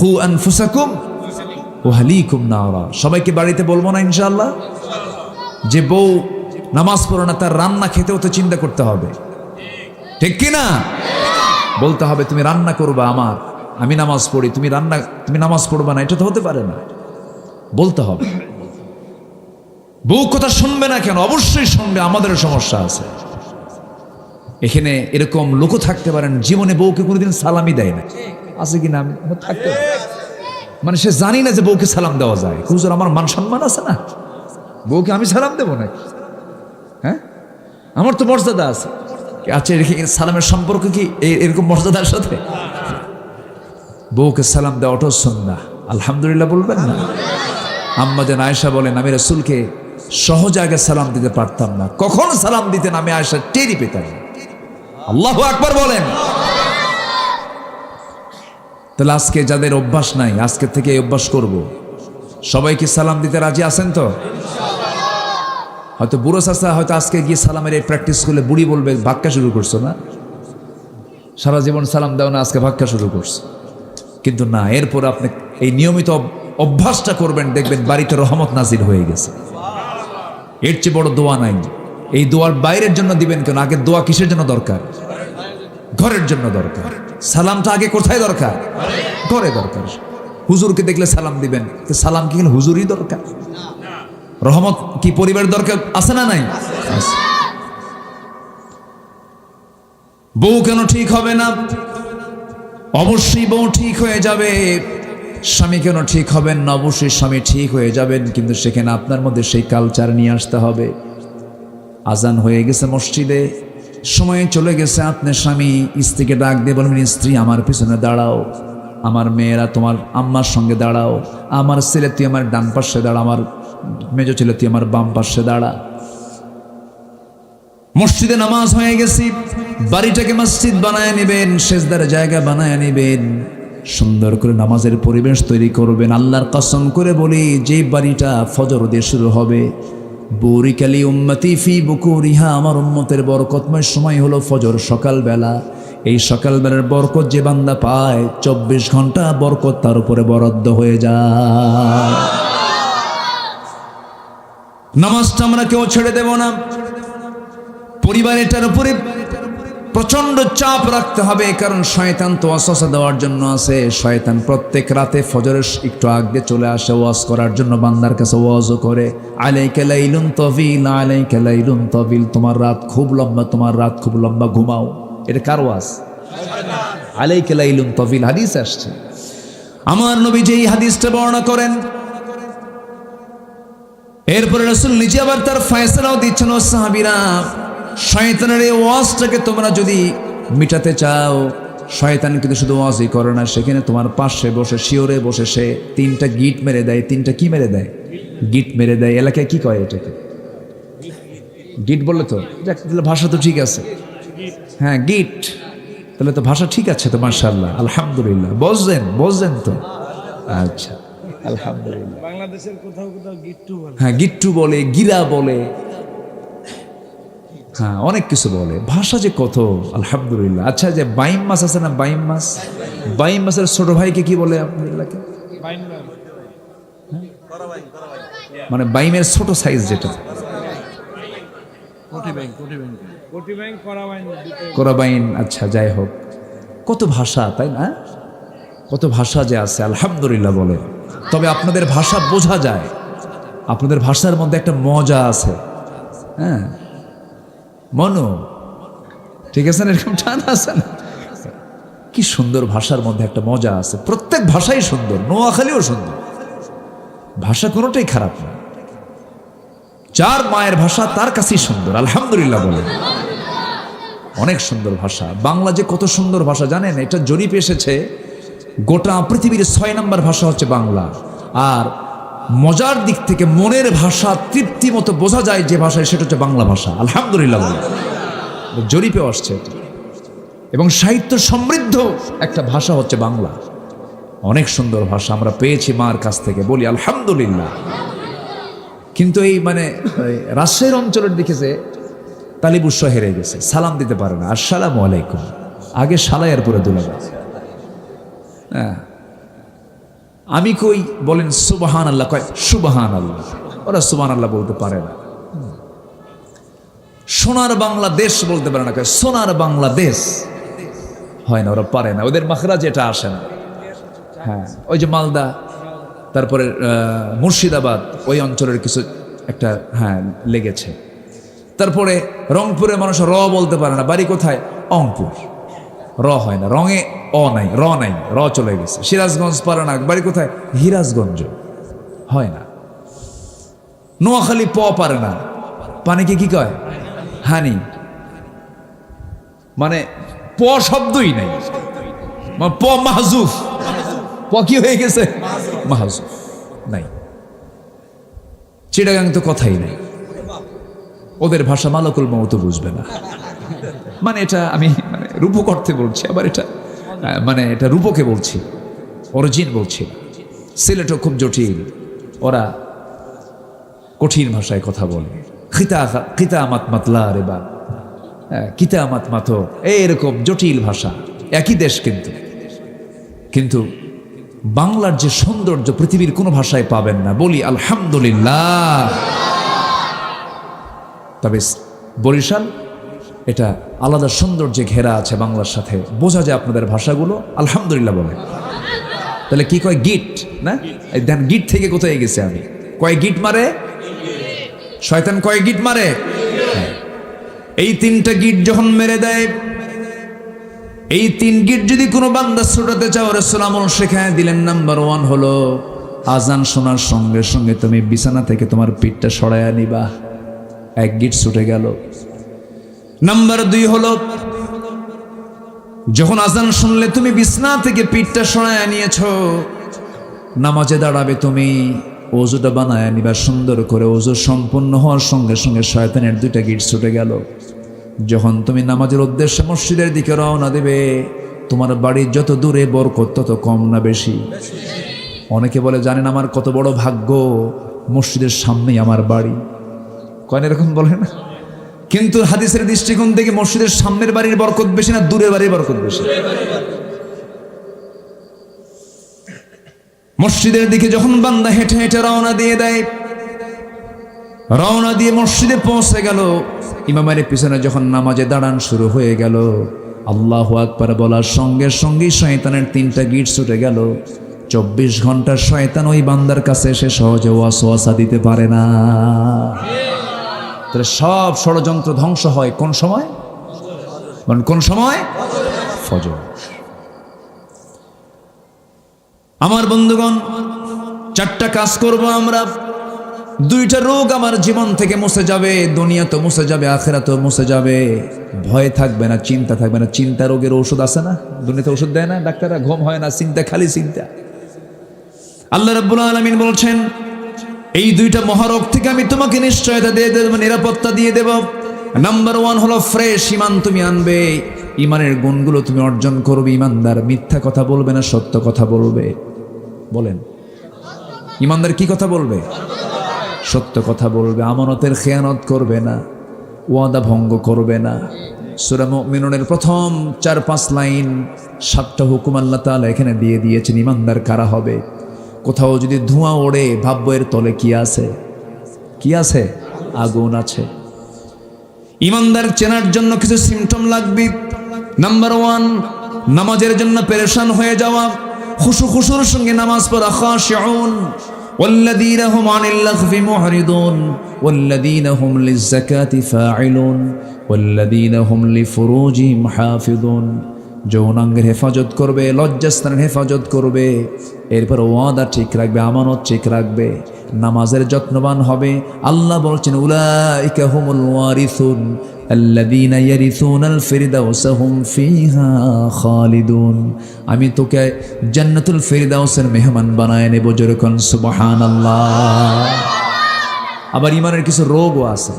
কু আনফুসাকুম ওয়া আহলিকুম নারা। সবাইকে বাড়িতে বলবো না ইনশাআল্লাহ? যে বউ নামাজ পড়ে না, তার রান্না খেতেও তো চিন্তা করতে হবে, ঠিক কিনা? বলতে হবে তুমি রান্না করবা আমার, আমি নামাজ পড়ি, তুমি নামাজ পড়বা না, এটা তো হতে পারে না। বলতে হবে। বউ কথা শুনবে না কেন? অবশ্যই শুনবে, আমাদেরও সমস্যা আছে। এখানে এরকম লোকও থাকতে পারেন জীবনে বউকে কোনোদিন সালামই দেয় না, আছে কিনা? থাকতে মানে সে জানি না যে বউকে সালাম দেওয়া যায়। হুজুর আমার মান সম্মান আছে না, বউকে আমি সালাম দেবো নাকি? হ্যাঁ, আমার তো মর্যাদা আছে। আচ্ছা, সালামের সম্পর্ক কি এরকম মর্যাদার সাথে? বউকে সালাম দেওয়াটাও সুন্নাহ, আলহামদুলিল্লাহ বলবেন না? আম্মা জান আয়েশা বলেন, আমি রাসূলকে সহজে আগে সালাম দিতে পারতাম না, কখন সালাম দিতেন আমি আয়েশা টেরই পেতাম। আল্লাহু আকবার বলেন। তাহলে আজকে যাদের অভ্যাস নাই, আজকে থেকে এই অভ্যাস করব। সবাইকে সালাম দিতে রাজি আছেন তো? হয়তো বুড়ো চাচা হয়তো আজকে গিয়ে সালামের এই প্র্যাকটিস করলে বুড়ি বলবে ভাক্কা শুরু করছো না, সারা জীবন সালাম দাও না, আজকে ভাক্কা শুরু করছো। কিন্তু না, এরপর আপনি এই নিয়মিত অভ্যাসটা করবেন, দেখবেন বাড়িতে রহমত নাজিল হয়ে গেছে। এর চেয়ে বড় দোয়া নাই। এই দোয়ার বাইরের জন্য দিবেন কেন? আগে দোয়া কিসের জন্য দরকার? ঘরের জন্য দরকার। সালামটা আগে কোথায় দরকার? ঘরে দরকার। হুজুরকে দেখলে সালাম দিবেন, তো সালাম কি হুজুরই দরকার? রহমত কি পরিবার দরকার আছে না নাই? বউ কেন ঠিক হবে না? অবশ্যই বউ ঠিক হয়ে যাবে। স্বামী কেন ঠিক হবেন না? অবশ্যই স্বামী ঠিক হয়ে যাবেন, কিন্তু সেখানে আপনার মধ্যে সেই কালচার নিয়ে আসতে হবে। আজান হয়ে গেছে মসজিদে, সময় চলে গেছে, আপনার স্বামী স্ত্রীকে ডাক দিয়ে বলবেন, স্ত্রী আমার পিছনে দাঁড়াও, আমার মেয়েরা তোমার আম্মার সঙ্গে দাঁড়াও, আমার ছেলে তুই আমার ডান পাশে দাঁড়া, আমার মেজ ছেলে তুই আমার বাম পাশে দাঁড়া। মসজিদে নামাজ হয়ে গেছি, বাড়িটাকে মসজিদ বানায় নেবেন, সেজদার জায়গা বানায় নেবেন, সুন্দর করে নামাজের পরিবেশ তৈরি করবেন। আল্লাহর কসম করে বলি, যে বাড়িটা ফজর দিয়ে শুরু হবে, বুরিকালি উম্মতি ফি বুকুরিহা, আমার উম্মতের বরকতময় সময় হলো ফজর, সকালবেলা। এই সকালবেলার বরকত যে বান্দা পায়, 24 ঘন্টা বরকত তার উপরে বরাদ্দ হয়ে যায়। নামাজটা আমরা কেউ ছেড়ে দেব না। পরিবার এটার উপরে প্রচন্ড চাপ রাখতে হবে, কারণ শয়তান তো ওয়াসওয়াসা দেওয়ার জন্য আছে। শয়তান প্রত্যেক রাতে ফজরের একটু আগে চলে আসে ওয়াজ করার জন্য, বান্দার কাছে ওয়াজও করে, আলাইকা লাইলুন তাবিল, আলাইকা লাইলুন তাবিল, তোমার রাত খুব লম্বা, তোমার রাত খুব লম্বা, ঘুমাও। এটা কার ওয়াজ? আলাইকা লাইলুন তাবিল হাদিস আসছে। আমার নবী যেই হাদিসটা বর্ণনা করেন, এরপরে রাসূল নিজে আবার তার ফয়সালাও দিচ্ছেন, ও সাহাবীরা, শয়তানের এই ওয়াজটাকে তোমরা যদি মিটাতে চাও, শয়তান কিন্তু শুধু ওয়াজই করে না, সেখানে তোমার পাশে বসে শিওরে বসে সে 3টা গিট মেরে দেয়। 3টা কি মেরে দেয়? গিট মেরে দেয়। এলাকায় কি কয় এটাকে? গিট বললে তো, তাহলে ভাষা তো ঠিক আছে। হ্যাঁ, গিট, তাহলে তো ভাষা ঠিক আছে তো, মাশাআল্লাহ, আলহামদুলিল্লাহ। বলছেন তো, আচ্ছা, আলহামদুলিল্লাহ। বাংলাদেশের কোথাও কোথাও গিট্টু বলে। হ্যাঁ, গিট্টু বলে, গিরা বলে, হ্যাঁ, অনেক কিছু বলে। ভাষা যে কত, আলহামদুলিল্লাহ। আচ্ছা, যে বাইম মাছ আছে না, বাইম মাছ, বাইম মাছের ছোট ভাইকে কি বলে আপনার এলাকায়? মানে বাইমের ছোট সাইজ যেটা, কোরাবাইন। আচ্ছা, যাই হোক, কত ভাষা, তাই না? কত ভাষা যে আছে, আলহামদুলিল্লাহ বলে। তবে আপনাদের ভাষা বোঝা যায়, আপনাদের ভাষার মধ্যে একটা মজা আছে। হ্যাঁ, মনো, ঠিক আছে না? এরকম টান আছে না? কি সুন্দর ভাষার মধ্যে একটা মজা আছে। প্রত্যেক ভাষাই সুন্দর, নোয়াখালীও সুন্দর, ভাষা কোনোটাই খারাপ না। যার মায়ের ভাষা তার কাছেই সুন্দর, আলহামদুলিল্লাহ বলে। অনেক সুন্দর ভাষা। বাংলা যে কত সুন্দর ভাষা জানেন? এটা জরিপ এসেছে, গোটা পৃথিবীর 6 নম্বর ভাষা হচ্ছে বাংলা। আর মজার দিক থেকে মনের ভাষা তৃপ্তি মতো বোঝা যায় যে ভাষায়, সেটা হচ্ছে বাংলা ভাষা, আলহামদুলিল্লাহ বলে। জরিপেও আসছে। এবং সাহিত্য সমৃদ্ধ একটা ভাষা হচ্ছে বাংলা। অনেক সুন্দর ভাষা আমরা পেয়েছি মার কাছ থেকে, বলি আলহামদুলিল্লাহ। কিন্তু এই মানে রাজশাহীর অঞ্চলের দিকে যে তালিবুস্য হেরে গেছে, সালাম দিতে পারে না, আসসালামু আলাইকুম, আগে সালাইয়ের পরে দুলা যায়। হ্যাঁ, আমি কই বলেন সুবহান আল্লাহ, কয় সুবহান আল্লাহ, ওরা সুবহান আল্লাহ বলতে পারে না। সোনার বাংলাদেশ বলতে পারে না, কয় সোনার বাংলাদেশ, হয় না, ওরা পারে না, ওদের মাখরাজ এটা আসে না। হ্যাঁ, ওই যে মালদা, তারপরে মুর্শিদাবাদ, ওই অঞ্চলের কিছু একটা, হ্যাঁ, লেগেছে। তারপরে রংপুরের মানুষ র বলতে পারে না, বাড়ি কোথায়? অংপুর, র হয় না, রঙে অ নাই, র নাই, র চলে গেছে। সিরাজগঞ্জ পারে না, বাড়ি কোথায়? হিরাজগঞ্জ, হয় না। নোয়াখালী প পারে না, পানিকে কি কয়? হানি, মানে প শব্দই নাই, প মাহজুফ, প কি হয়ে গেছে? মাহজুফ নাই। চিটাগাং তো কথাই নাই, ওদের ভাষা মালাকুল মউত বুঝবে না। মানে এটা আমি মানে রূপক অর্থে বলছি, আবার এটা মানে এটা রূপকে বলছি, অরিজিন বলছি। সিলেটও খুব জটিল, ওরা কঠিন ভাষায় কথা বলে। খিতা মাত মাতলা রে বা, কিতা মাত মাতো, এরকম জটিল ভাষা। একই দেশ কিন্তু বাংলার যে সৌন্দর্য পৃথিবীর কোনো ভাষায় পাবেন না, বলি আলহামদুলিল্লাহ। তবে বরিশাল এটা আলাদা সৌন্দর্যে ঘেরা আছে বাংলার সাথে, বোঝা যায় আপনাদের ভাষাগুলো। আলহামদুলিল্লাহ বলে। তাহলে কি কয় গিট না? এই ধ্যান গিট থেকে কোথায় গেছে আমি? কয় গিট মারে শয়তান, কয় গিট মারে। এই 3টা গিট যখন মেরে দেয়, এই 3 গিট যদি কোনো বান্দা ছুটাতে চাও, রাসূল আমল শেখায় দিলেন। নাম্বার 1 হলো আজান শোনার সঙ্গে সঙ্গে তুমি বিছানা থেকে তোমার পিঠটা সরাইয়া নিবা, 1 গিট ছুটে গেল। নাম্বার 2 হলো যখন আজান শুনলে তুমি বিছানা থেকে পিঠটা সরাইয়া নিয়েছো, নামাজে দাঁড়াবে তুমি, ওযুটা বানায় নিবা সুন্দর করে। ওযু সম্পূর্ণ হওয়ার সঙ্গে সঙ্গে শয়তানের 2টা গিট ছুটে গেল। যখন তুমি নামাজের উদ্দেশ্যে মসজিদের দিকে রওনা দেবে, তোমার বাড়ির যত দূরে বরকত তত কম না বেশি? অনেকে বলে জানেন আমার কত বড় ভাগ্য, মসজিদের সামনেই আমার বাড়ি। কয়েন এরকম বলে না? কিন্তু হাদিসের দৃষ্টিকোণ থেকে মসজিদের সামনের বাড়ির বরকত বেশি না দূরের বাড়ির বরকত বেশি? মসজিদের দিকে যখন বান্দা হেঁটে হেঁটে রওনা দিয়ে দেয়, রওনা দিয়ে মসজিদে পৌঁছে গেল, ইমামের পিছনে যখন নামাজে দাঁড়ান শুরু হয়ে গেল, আল্লাহু আকবার বলার সঙ্গে সঙ্গেই শয়তানের 3টা গিট ছুটে গেল। 24 ঘন্টার শয়তান ওই বান্দার কাছে এসে সহজে ওয়াসওয়াসা দিতে পারে না। তাহলে সব ষড়যন্ত্র ধ্বংস হয় কোন সময়? কোন সময়? ফজর। আমার বন্ধুগণ, 4টা কাজ করব আমরা। 2টা রোগ আমার জীবন থেকে মুছে যাবে, দুনিয়া তো মুছে যাবে, আখিরাত তো মুছে যাবে। ভয় থাকবে না, চিন্তা থাকবে না। চিন্তা রোগের ওষুধ আছে না? দুনিয়াতে ওষুধ দেয় না ডাক্তাররা? ঘুম হয় না, চিন্তা, খালি চিন্তা। আল্লাহ রাব্বুল আলামিন বলছেন এই 2টা মহারোগ থেকে আমি তোমাকে নিশ্চয়তা দিয়ে দেব, নিরাপত্তা দিয়ে দেব। নাম্বার 1 হলো ফ্রেশ ঈমান তুমি আনবে, ঈমানের গুণগুলো তুমি অর্জন করবে। ঈমানদার মিথ্যা কথা বলবে না, সত্য কথা বলবে। বলেন, ঈমানদার কি কথা বলবে? সত্য কথা বলবে। আমানতের খেয়ানত করবে না, ওয়াদা ভঙ্গ করবে না। সূরা মুমিনুনের প্রথম 4-5 লাইন 7টা হুকুম আল্লাহ তাআলা এখানে দিয়ে দিয়েছেন। ঈমানদার কারা হবে? কোথাও যদি ধোঁয়া ওড়ে, ভাববো এর তলে কি আছে? কি আছে? আগুন আছে। ঈমানদার চেনার জন্য কিছু সিমটম লাগবে। নাম্বার 1, নামাজের জন্য পেরেশান হয়ে যাওয়া, খুশুর সঙ্গে নামাজ পড়া। খাশিউন والذين هم عن اللغو معرضون والذين هم للزكاة فاعلون والذين هم لفروجهم حافظون। যৌনাঙ্গের হেফাজত করবে, লজ্জাস্থানের হেফাজত করবে, এরপর ওয়াদা ঠিক রাখবে, আমানত ঠিক রাখবে, নামাজের যত্নবান হবে। আল্লাহ বলছেন উলাইকা হুমুল ওয়ারিসুন আল্লাযীনা ইয়ারিসুনাল ফিরদাউসা হুম ফিহা খালিদুন। আমি তোকে জান্নাতুল ফিরদাউসের মেহমান বানায় নেব। যেরকম সুবহানাল্লাহ। আবার ঈমানের কিছু রোগও আছে।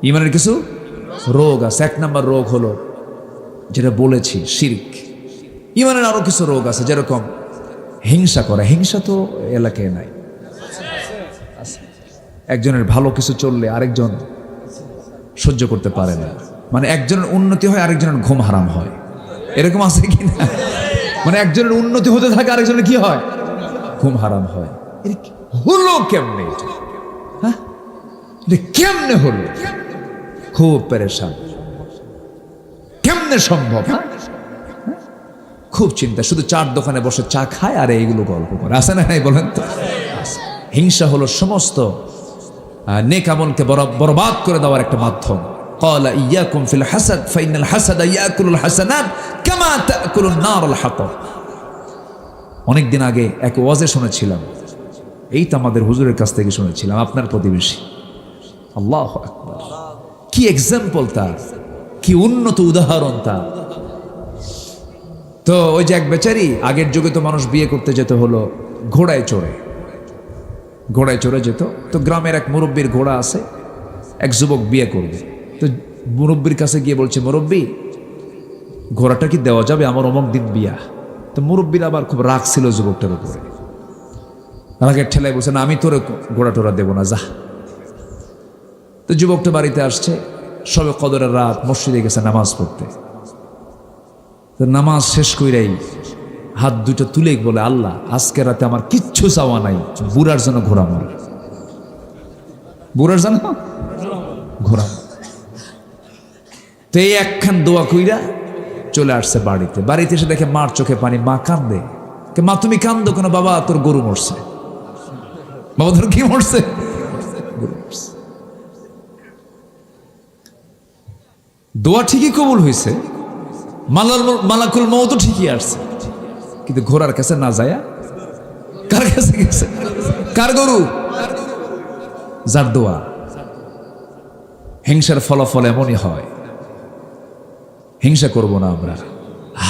ঈমানের কিছু রোগ আছে। 1 নম্বর রোগ হলো যেটা বলেছি, শিরক। ঈমানের আরো কিছু রোগ আছে, যেরকম হিংসা করা। হিংসা তো এলাকায় নাই। একজনের ভালো কিছু চললে আরেকজন সহ্য করতে পারে না। মানে একজনের উন্নতি হয়, আরেকজনের ঘুম হারাম হয়। এরকম আছে কি না? মানে একজনের উন্নতি হতে থাকে, আরেকজনের কি হয়? ঘুম হারাম হয়। হলো কেমনে? হ্যাঁ, কেমনে হলো? খুব পেরেশান। কেমনে সম্ভব? খুব চিন্তা। শুধু চার দোকানে বসে চা খায় আর এইগুলো গল্প করে। আছে না নাই বলেন তো? হিংসা হলো সমস্ত নেক আমলকে বরবাদ করে দেওয়ার একটা মাধ্যম। ক্বালা ইয়াকুম ফিল হাসাদ ফাইনাল হাসাদা ইয়াকুলুল হাসানাত কামা তাকুলুন নারুল হাতাব। অনেকদিন আগে এক ওয়াজে শুনেছিলাম, এই তো আমাদের হুজুরের কাছ থেকে শুনেছিলাম, আপনার প্রতিবেশী। আল্লাহু আকবার, কি এক্সাম্পল তার, কি উন্নত উদাহরণ তার। তো ওই যে এক বেচারি, আগের যুগে তো মানুষ বিয়ে করতে যেতে হলো ঘোড়ায় চড়ে, ঘোড়ায় চড়ে যেত। তো গ্রামের এক মুরব্বীর ঘোড়া আছে, এক যুবক বিয়ে করবে। তো মুরব্বীর কাছে গিয়ে বলছে, মুরব্বী ঘোড়াটা কি দেওয়া যাবে, আমার অমুক দিন বিয়া। তো মুরব্বীর আবার খুব রাগ ছিল যুবকটার উপরে, রাগের ঠেলায় বলছে, না আমি তোর ঘোড়া টোড়া দেবো না, যা। তো যুবকটা বাড়িতে আসছে, সবে কদরের রাত, মসজিদে গেছে নামাজ পড়তে। তো নামাজ শেষ কইরাই হাত দুটো তুলে বলে, আল্লাহ আজকে রাতে আমার কিচ্ছু চাওয়া নাই, বুড়ার জন্য ঘোড়া মার, বুড়ার জন্য ঘোড়া। তো এই একখান দোয়া কইরা চলে আসছে বাড়িতে। বাড়িতে এসে দেখে মার চোখে পানি, মা কান্দে। মা তুমি কান্দো কেন? বাবা তোর গরু মরছে। বাবা তোর কি মরছে? গরু মরছে। দোয়া ঠিকই কবুল হয়েছে, মালাকুল মওত ঠিকই আসছে, কিন্তু ঘোড়ার কাছে না যায় কার কাছে গেছে? কার গরু? যার দোয়া। হিংসার ফলাফল এমনই হয়। হিংসা করব না আমরা,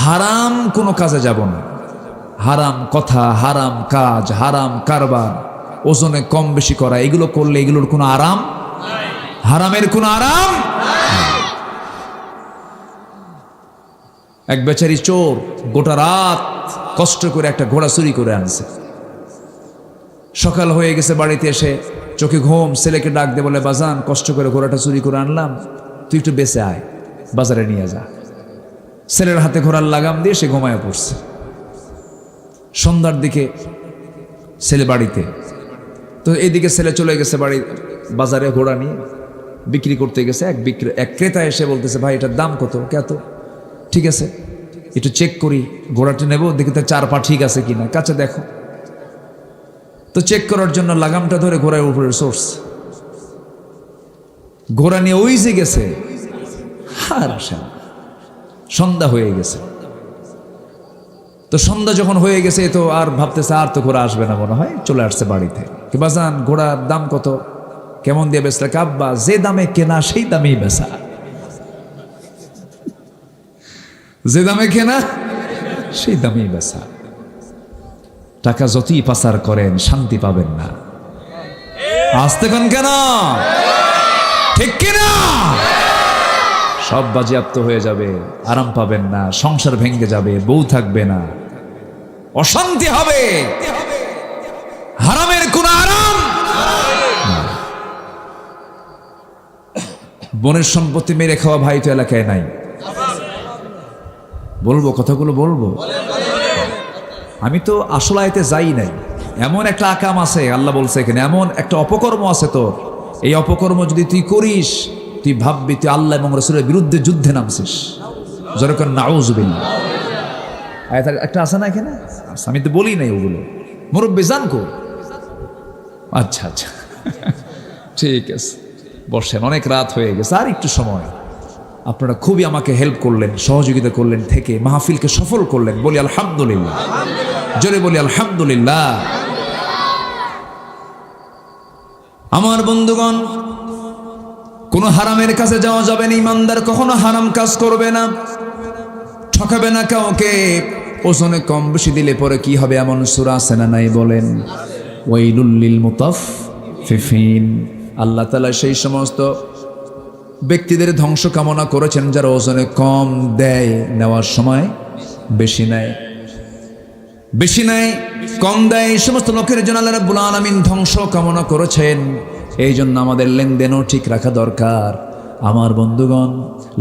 হারাম কোনো কাজে যাব না। হারাম কথা, হারাম কাজ, হারাম কারবার, ওজনে কম বেশি করা, এগুলো করলে এগুলোর কোনো আরাম, হারামের কোনো আরাম। এক বেচারি চোর গোটা রাত কষ্ট করে একটা ঘোড়া চুরি করে আনছে। সকাল হয়ে গেছে, বাড়িতে এসে চোখে ঘুম, ছেলেকে ডাক দিয়ে বলে, বাজান কষ্ট করে ঘোড়াটা চুরি করে আনলাম, তুই একটু বেঁচে আয়, বাজারে নিয়ে যা। ছেলের হাতে ঘোড়ার লাগাম দিয়ে সে ঘুমায় পড়ছে। সন্ধ্যার দিকে ছেলে বাড়িতে, তো এইদিকে ছেলে চলে গেছে বাজারে ঘোড়া নিয়ে বিক্রি করতে গেছে। এক ক্রেতা এসে বলতেছে, ভাই এটার দাম কত? কত? ঠিক আছে একটু চেক করি, ঘোড়াটা নেবো, দেখি তার চার পা ঠিক আছে কিনা। কাছে দেখো। তো চেক করার জন্য লাগামটা ধরে ঘোড়ার উপরে সোর্স, ঘোড়া নিয়ে ওই যে গেছে, আর আসেন। সন্ধ্যা হয়ে গেছে। তো সন্ধ্যা যখন হয়ে গেছে, তো আর ভাবতেছে আর তো ঘোড়া আসবে না মনে হয়, চলে আসছে বাড়িতে। কি বাজান ঘোড়ার দাম কত? কেমন দিয়ে বেচলে? কাব্বা যে দামে কেনা সেই দামেই বেচা। যে দামে কেনা সেই দামেই বেচা। টাকা যতই পাচার করেন শান্তি পাবেন না। আসতে কোন কেন? ঠিক কিনা? সব বাজেয়াপ্ত হয়ে যাবে, আরাম পাবেন না, সংসার ভেঙে যাবে, বউ থাকবে না, অশান্তি হবে, হারামের কোন আরাম। বোনের সম্পত্তি মেরে খাওয়া ভাই তো এলাকায় নাই। বলবো কথাগুলো বলবো। আমি তো আসল আয়াতে যাই নাই। এমন একটা আকাম আছে, আল্লাহ বলছে এখানে এমন একটা অপকর্ম আছে তোর, এই অপকর্ম যদি তুই করিস, তুই ভাববি তুই আল্লাহ এবং রাসূলের বিরুদ্ধে যুদ্ধে নামছিস। যেরকম নাউযুবিল্লাহ আয়াত একটা আছে না এখানে? আমি তো বলি নাই ওগুলো, মুরব্বি জান কো। আচ্ছা আচ্ছা ঠিক আছে, বসেন, অনেক রাত হয়ে গেছে, আর একটু সময়। আপনারা খুবই আমাকে হেল্প করলেন, সহযোগিতা করলেন, থেকে মাহফিলকে সফল করলেন। বলি আলহামদুলিল্লাহ, জোরে বলি আলহামদুলিল্লাহ। আমার বন্ধুগণ, কোন হারামের কাছে যাওয়া যাবে না। ইমানদার কখনো হারাম কাজ করবে না, ঠকাবে না কাউকে। ওজনে কম বেশি দিলে পরে কি হবে এমন সূরা আছে না নাই? বলেন ওয়াইলুল লিল মুতাফফিফিন। আল্লাহ তাআলা সেই সমস্ত ব্যক্তিদের ধ্বংস কামনা করেছেন যারা ওজনে কম দেয়, নেওয়ার সময় বেশি নেয়, বেশি নেয়, কম দেয়। এই সমস্ত লোকের জন্য আল্লাহ রাব্বুল আলামিন ধ্বংস কামনা করেছেন। এই জন্য আমাদের লেনদেনও ঠিক রাখা দরকার। আমার বন্ধুগণ,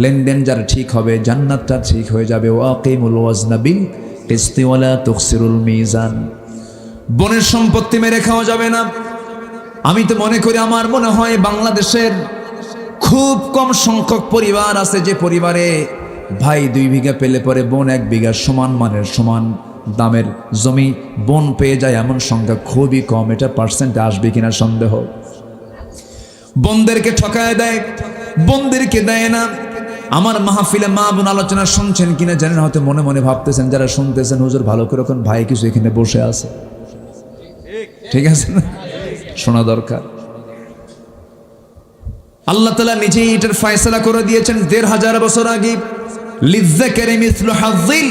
লেনদেন যার ঠিক হবে, জান্নাতটা ঠিক হয়ে যাবে। ওয়াকিমুল ওয়াজনা বিল কিসতি ওয়ালা তুখসিরুল মিজান। বনের সম্পত্তি মেরে খাওয়া যাবে না। আমি তো মনে করি, আমার মনে হয় বাংলাদেশের খুব কম সংখ্যক পরিবার আছে যে পরিবারে ভাই 2 বিঘা পেলে পরে বোন 1 বিঘা সমান মানের সমান দামের জমি বোন পেয়ে যায়, এমন সংখ্যা খুবই কম। এটা পার্সেন্টে আসবে কিনা সন্দেহ। বোনদেরকে ঠকায় দেয়, বোনদেরকে দেয় না। আমার মাহফিলে মা বোন আলোচনা শুনছেন কিনা জানেন, হয়তো মনে মনে ভাবতেছেন যারা শুনতেছেন, হুজুর ভালো করে কোন ভাই কিছু এখানে বসে আছে, ঠিক আছে না? শোনা দরকার। আল্লাহ তাআলা নিজেই এটার ফয়সালা করে দিয়েছেন 1500 বছর আগে। লিযযাকারি মিসলু হাযযিল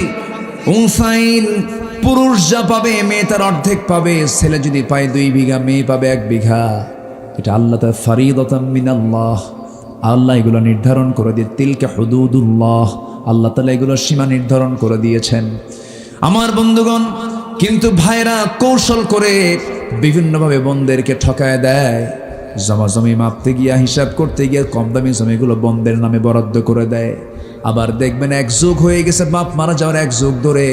উনসাইন। পুরুষ যা পাবে মেয়ে তার অর্ধেক পাবে। ছেলে যদি পায় 2 বিঘা, মেয়ে পাবে 1 বিঘা। এটা আল্লাহ তাআলা ফরিদাতাম মিনাল্লাহ, আল্লাহ এগুলো নির্ধারণ করে দিয়ে, তিলকা হুদুদুল্লাহ, আল্লাহ তাআলা এগুলো সীমা নির্ধারণ করে দিয়েছেন। আমার বন্ধুগণ, কিন্তু ভাইরা কৌশল করে বিভিন্নভাবে বোনদেরকে ঠকায় দেয়। জমি মাপতে গিয়া, হিসাব করতে গিয়ে কম দামি জমিগুলো বোনদের নামে বরাদ্দ করে দেয়। আবার দেখবেন এক যুগ হয়ে গেছে, বাপ মারা যাওয়ার এক যুগ ধরে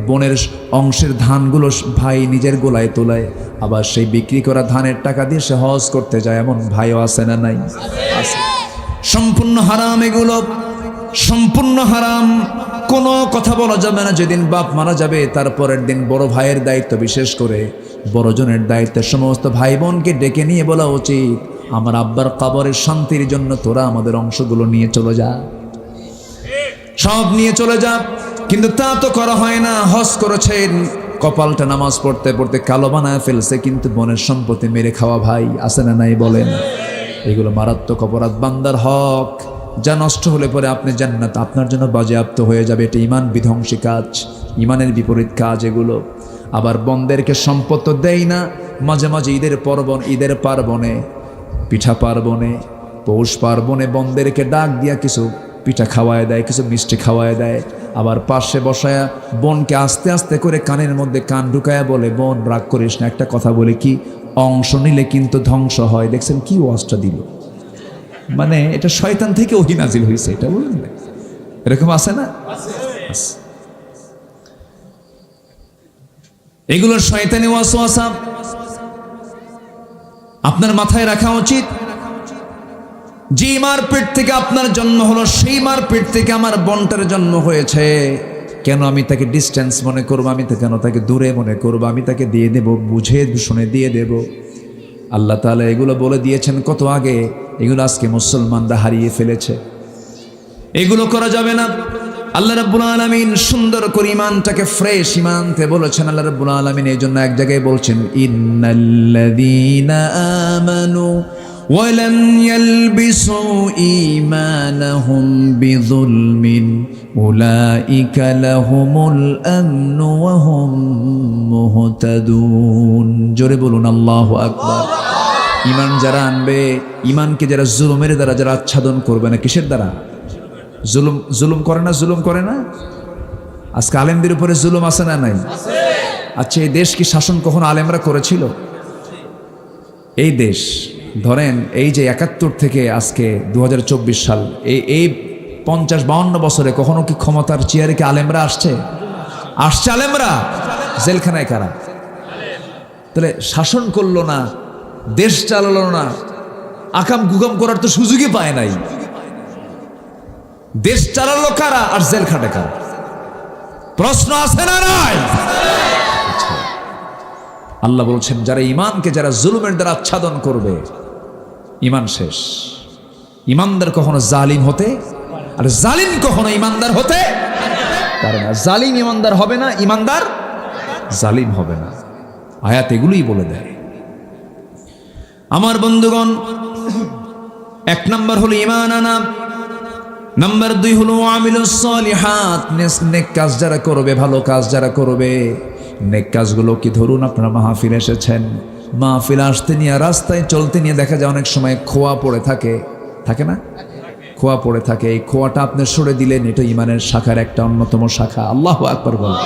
বোনের অংশের ধানগুলো ভাই নিজের গোলায় তোলায়, আবার সেই বিক্রি করা ধানের টাকা দিয়ে সে হজ করতে যায়, এমন ভাইও আছে না নাই? আছে। সম্পূর্ণ হারাম এগুলো, সম্পূর্ণ হারাম। কোনো কথা বলা যাবে না। যেদিন বাপ মারা যাবে তারপরের দিন বড় ভাইয়ের দায়িত্ব, বিশেষ করে বড়জনের দায়িত্বে সমস্ত ভাই বোনকে ডেকে নিয়ে বলা উচিত, আমার আব্বার কবরের শান্তির জন্য তোরা আমাদের অংশগুলো নিয়ে চলে যা, সব নিয়ে চলে যা। কিন্তু তা তো করা হয় না। হজ করেছেন, কপালটা নামাজ পড়তে পড়তে কালো বানায় ফেলছে, কিন্তু বোনের সম্পত্তি মেরে খাওয়া ভাই আছে না নাই বলেন? এগুলো মারাত্মক অপরাধ, বান্দার হক, যা নষ্ট হলে পরে আপনি জান্নাত আপনার জন্য বাজেয়াপ্ত হয়ে যাবে। এটা ইমান বিধ্বংসী কাজ, ইমানের বিপরীত কাজ এগুলো। আবার বন্দেরকে সম্পদ তো দেয় না, মাঝে মাঝে ঈদের পার্বণে, পিঠা পার্বণে, পৌষ পার্বণে বন্দেরকে ডাক দিয়া কিছু পিঠা খাওয়ায় দেয়, কিছু মিষ্টি খাওয়ায় দেয়। আবার পাশে বসায়া বোনকে আস্তে আস্তে করে কানের মধ্যে কান ঢুকায়া বলে, বোন রাগ করিস না, একটা কথা বলে কি, অংশ নিলে কিন্তু ধ্বংস হয়। দেখছেন কি ওয়াজটা দিল, মানে এটা শয়তান থেকে ওহী নাজিল হয়েছে, এটা বলেন না, এরকম আছে না? এগুলোর শয়তানি ওয়াসওয়াসা আপনার মাথায় রাখা উচিত। যে মার পেট থেকে আপনার জন্ম হলো, সেই মার পেট থেকে আমার বোনটার জন্ম হয়েছে, কেন আমি তাকে ডিস্টেন্স মনে করবো? আমি কেন তাকে দূরে মনে করবো? আমি তাকে দিয়ে দেব, বুঝে শুনে দিয়ে দেব। আল্লাহ তাআলা এগুলো বলে দিয়েছেন কত আগে, এগুলো আজকে মুসলমানরা হারিয়ে ফেলেছে। এগুলো করা যাবে না। আল্লাহ রাব্বুল আলামিন সুন্দর করে ঈমানটাকে ফ্রেশ ঈমানতে বলেছেন। আল্লাহ রাব্বুল আলামিন এই জন্য এক জায়গায় বলছেন, ইন্নাল্লাযীনা আমানু ওয়া লাম ইয়ালবিসু ঈমানাহুম বিযুলমিন উলাইকা লাহুমুল আমনু ওয়া হুম মুহতাদুন। জোরে বলুন আল্লাহু আকবার। ঈমান যারা আনবে, ঈমানকে যারা জুলুমের দ্বারা যারা আচ্ছাদন করবে না, কিসের দ্বারা? জুলুম করে না, জুলুম করে না। আজকে আলেমদের উপরে জুলুম আছে না নাই? আচ্ছা, এই দেশ কি শাসন কখনো আলেমরা করেছিল? এই দেশ ধরেন এই যে ৭১ থেকে আজকে ২০২৪ সাল, এই ৫০-৫২ বছরে কখনো কি ক্ষমতার চেয়ারে কি আলেমরা আসছে? আলেমরা? জেলখানায় কারা? তাহলে শাসন করলো না, দেশ চালালো না, আকাম কুকাম করার তো সুযোগই পায় নাই। দেশ চালালো কারা আর জেল খাটে কারা? প্রশ্ন আছে না নাই? আল্লাহ বলছেন, যারা ঈমানকে যারা জুলুমের দ্বারা আচ্ছাদন করবে, ঈমান শেষ। ঈমানদার কখনো জালিম হতে, আর জালিম কখনো ঈমানদার হতে পারে না। জালিম ঈমানদার হবে না, ঈমানদার জালিম হবে না। আয়াত এগুলোই বলে দেয়। আমার বন্ধুগণ, ১ নম্বর হলো ঈমান আনা, নাম্বার ২ হলো আমিলুস সলিহাত, নেক কাজ যারা করবে, ভালো কাজ যারা করবে। নেক কাজগুলো কি, ধরুন আপনারা মাহফিল এসেছেন, মাহফিল আসতে নিয়ে রাস্তায় চলতে নিয়ে দেখা যায় অনেক সময় খোয়া পড়ে থাকে, থাকে না? খোয়া পড়ে থাকে। এই খোয়াটা আপনি সরে দিলেন, এটা ঈমানের শাখার একটা অন্যতম শাখা। আল্লাহু আকবার বলেন।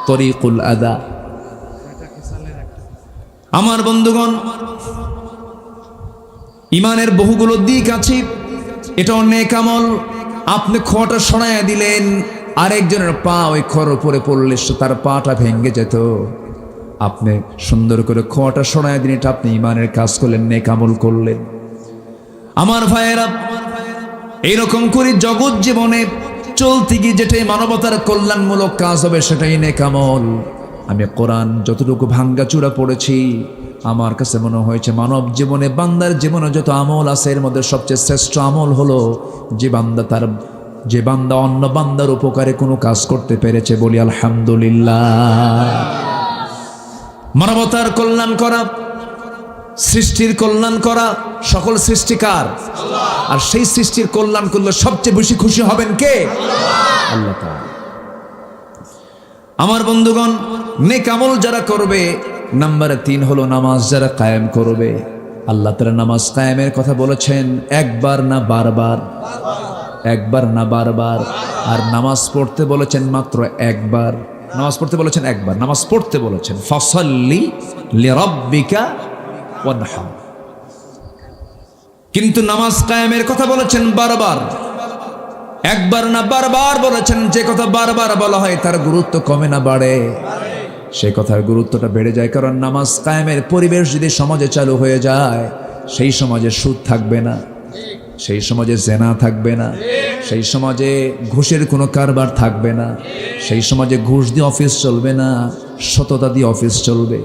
তরিকুল আদা। আমার বন্ধুগণ, ঈমানের বহুগুলো দিক আছে, এটা নেক আমল। আপনি খোয়াটা সরাইয়া দিলেন, আরেকজনের পা ওই খোয়ার উপরে পড়লে তার পাটা ভেঙে যেত। আপনি সুন্দর করে খোয়াটা সরাইয়া দিন, এটা আপনি ঈমানের কাজ করলেন, নেক আমল করলেন। আমার ভাইয়েরা, এইরকম করে জগৎ জীবনে চলতে গিয়ে যেটাই মানবতার কল্যাণমূলক কাজ হবে, সেটাই নেক আমল। আমি কোরআন যতটুকু ভাঙ্গাচুরা পড়েছি, আমার কাছে মনে হয়েছে মানব জীবনে, বান্দার জীবনে যত আমল আছে, এর মধ্যে সবচেয়ে শ্রেষ্ঠ আমল হলো যে বান্দা অন্য বান্দার উপকারে কোনো কাজ করতে পেরেছে। বলি আলহামদুলিল্লাহ। মানবতার কল্যাণ করা, সৃষ্টির কল্যাণ করা, সকল সৃষ্টিকার, আর সেই সৃষ্টির কল্যাণ করলে সবচেয়ে বেশি খুশি হবেন কে? আল্লাহ তাআলা। আমার বন্ধুগণ, নেক আমল যারা করবে, নাম্বার ৩ হলো নামাজ যারা কায়েম করবে। আল্লাহ তাআলা নামাজ কায়েমের কথা বলেছেন একবার না বারবার, একবার না বারবার। আর নামাজ পড়তে বলেছেন মাত্র একবার। নামাজ পড়তে বলেছেন একবার, নামাজ পড়তে বলেছেন ফাসাল্লি লিরাব্বিকা ওয়ানহার। কিন্তু নামাজ কায়েমের কথা বলেছেন বারবার। একবার না বারবার বলেছেন, যে কথা বারবার বলা হয় তার গুরুত্ব কমে না বাড়ে? সেই কথার গুরুত্বটা বেড়ে যায়। কারণ নামাজ কায়েমের পরিবেশ যদি সমাজে চালু হয়ে যায়, সেই সমাজে সুদ থাকবে না, সেই সমাজে জেনা থাকবে না, সেই সমাজে ঘুষের কোনো কারবার থাকবে না, সেই সমাজে ঘুষ দিয়ে অফিস চলবে না, সততা দিয়ে অফিস চলবে,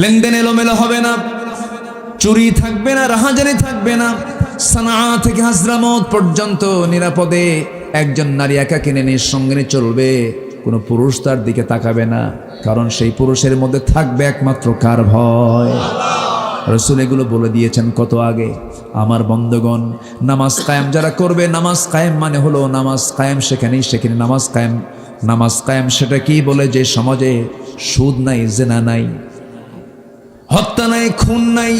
লেনদেন এলোমেলো হবে না, চুরি থাকবে না, রাহাজানি থাকবে না। সানা থেকে হাজরামত পর্যন্ত নিরাপদে একজন নারী একাকী নিঃসঙ্গে চলবে, কোনো পুরুষ তার দিকে তাকাবে না, কারণ সেই পুরুষের মধ্যে থাকবে একমাত্র কার ভয়? রাসূল এগুলো বলে দিয়েছেন কত আগে। আমার বন্ধুগণ, নামাজ কায়েম যারা করবে, নামাজ কায়েম মানে হলো নামাজ কায়েম সেখানেই সেখানে নামাজ কায়েম। নামাজ কায়েম সেটা কি বলে? যে সমাজে সুদ নাই, জেনা নাই, হত্যা নাই, খুন নাই,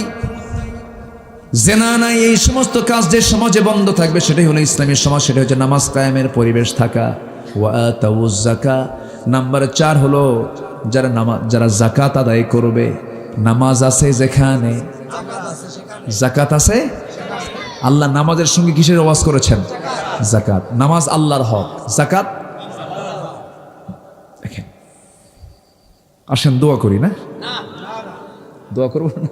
জেনা নাই, এই সমস্ত কাজ যে সমাজে বন্ধ থাকবে সেটাই হলো ইসলামী সমাজ, সেটা হচ্ছে নামাজ কায়েমের পরিবেশ থাকা। ওয়া আতাউজ যাকা, নাম্বার 4 হলো যারা যাকাত আদায় করবে। নামাজ আছে যেখানে যাকাত আছে। আল্লাহ নামাজের সঙ্গে কিসের ওয়াজ করেছেন? যাকাত। নামাজ আল্লাহর হক, যাকাত দেখেন। আসেন দোয়া করি না? দোয়া করবো না?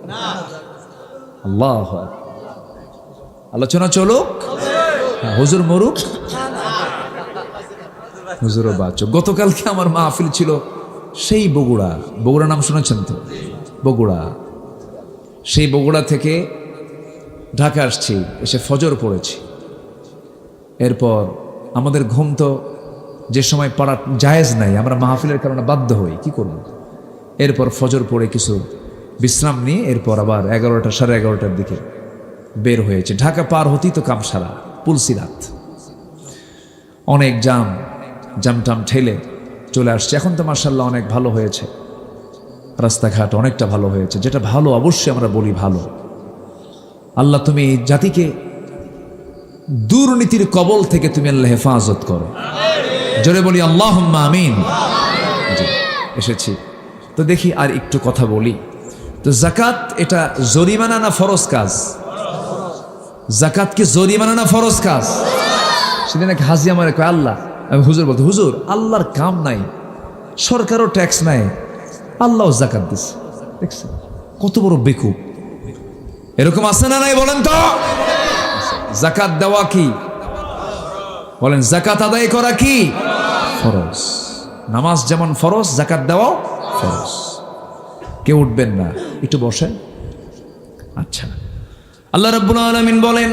আল্লাহ আলোচনা চলুক, হুজুর মরুক, হুজুরও বাঁচুক। গতকালকে আমার মাহফিল ছিল সেই বগুড়া নাম শুনেছেন তো? বগুড়া। সেই বগুড়া থেকে ঢাকা আসছি, এসে ফজর পড়েছি। এরপর আমাদের ঘুম তো যে সময় পড়া জায়েজ নাই, আমরা মাহফিলের কারণে বাধ্য হই, কি করব। এরপর ফজর পড়ে কিছু বিশ্রাম নিয়ে এরপর আবার 11টা সাড়ে 11টার দিকে বের হয়েছে। ঢাকা পার হতেই তো কামসারা, পুলসিরাত, অনেক জামটাম ঠেলে চলে আসছে। এখন তো মাশাআল্লাহ অনেক ভালো হয়েছে, রাস্তাঘাট অনেকটা ভালো হয়েছে। যেটা ভালো অবশ্যই আমরা বলি ভালো। আল্লাহ তুমি এই জাতিকে দুর্নীতির কবল থেকে তুমি আল্লাহ হেফাজত করো, জোরে বলি আল্লাহুম্মা আমিন। এসেছি তো দেখি আর একটু কথা বলি। তো যাকাত এটা জরিমানা না ফরজ কাজ? যাকাত কি জরিমানা না ফরজ কাজ? সেদিন এক হাজি আমার কয়, আল্লাহ, আমি হুজুর বলতে, হুজুর আল্লাহর কাম নাই, সরকারও ট্যাক্স নাই, আল্লাহ যাকাত দিচ্ছে। দেখছেন কত বড় বেকুব? এরকম আছে না নাই বলেন তো? যাকাত দেওয়া কি? বলেন যাকাত আদায় করা কি ফরজ? নামাজ যেমন ফরজ, যাকাত দেওয়াও ফরজ। কেউ উঠবেন না, একটু বসেন। আচ্ছা, আল্লাহ রাব্বুল আলামিন বলেন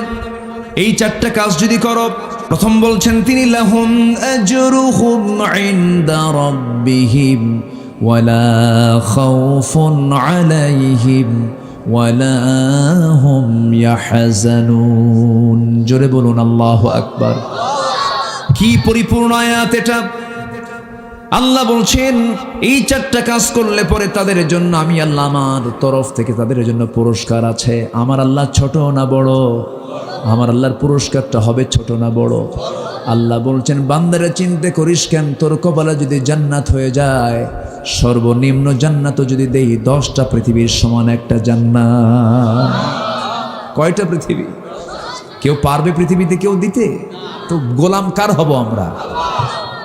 এই 4টা কাজ যদি করো, প্রথম বলছেন তিনি লাহুম আজরুহুম ইনদা রাব্বিহিম ওয়ালা খাউফুন আলাইহিম ওয়ালা হুম ইয়াহজানুন। জোরে বলুন আল্লাহু আকবার। কি পরিপূর্ণ আয়াত এটা! আল্লাহ বলছেন এই 4টা কাজ করলে পরে তাদের জন্য আমি আল্লাহ আমার তরফ থেকে তাদের জন্য পুরস্কার আছে। আমার আল্লাহ ছোট না বড়? আমার আল্লাহর পুরস্কারটা হবে ছোট না বড়? আল্লাহ বলছেন বান্দারে চিন্তা করিস কেন, তোর কপালে যদি জান্নাত হয়ে যায়, সর্বনিম্ন জান্নাত যদি দেই 10টা পৃথিবীর সমান একটা জান্নাত। কয়টা পৃথিবী? কেউ পারবে পৃথিবীতে কেউ দিতে? তো গোলাম কার হব আমরা?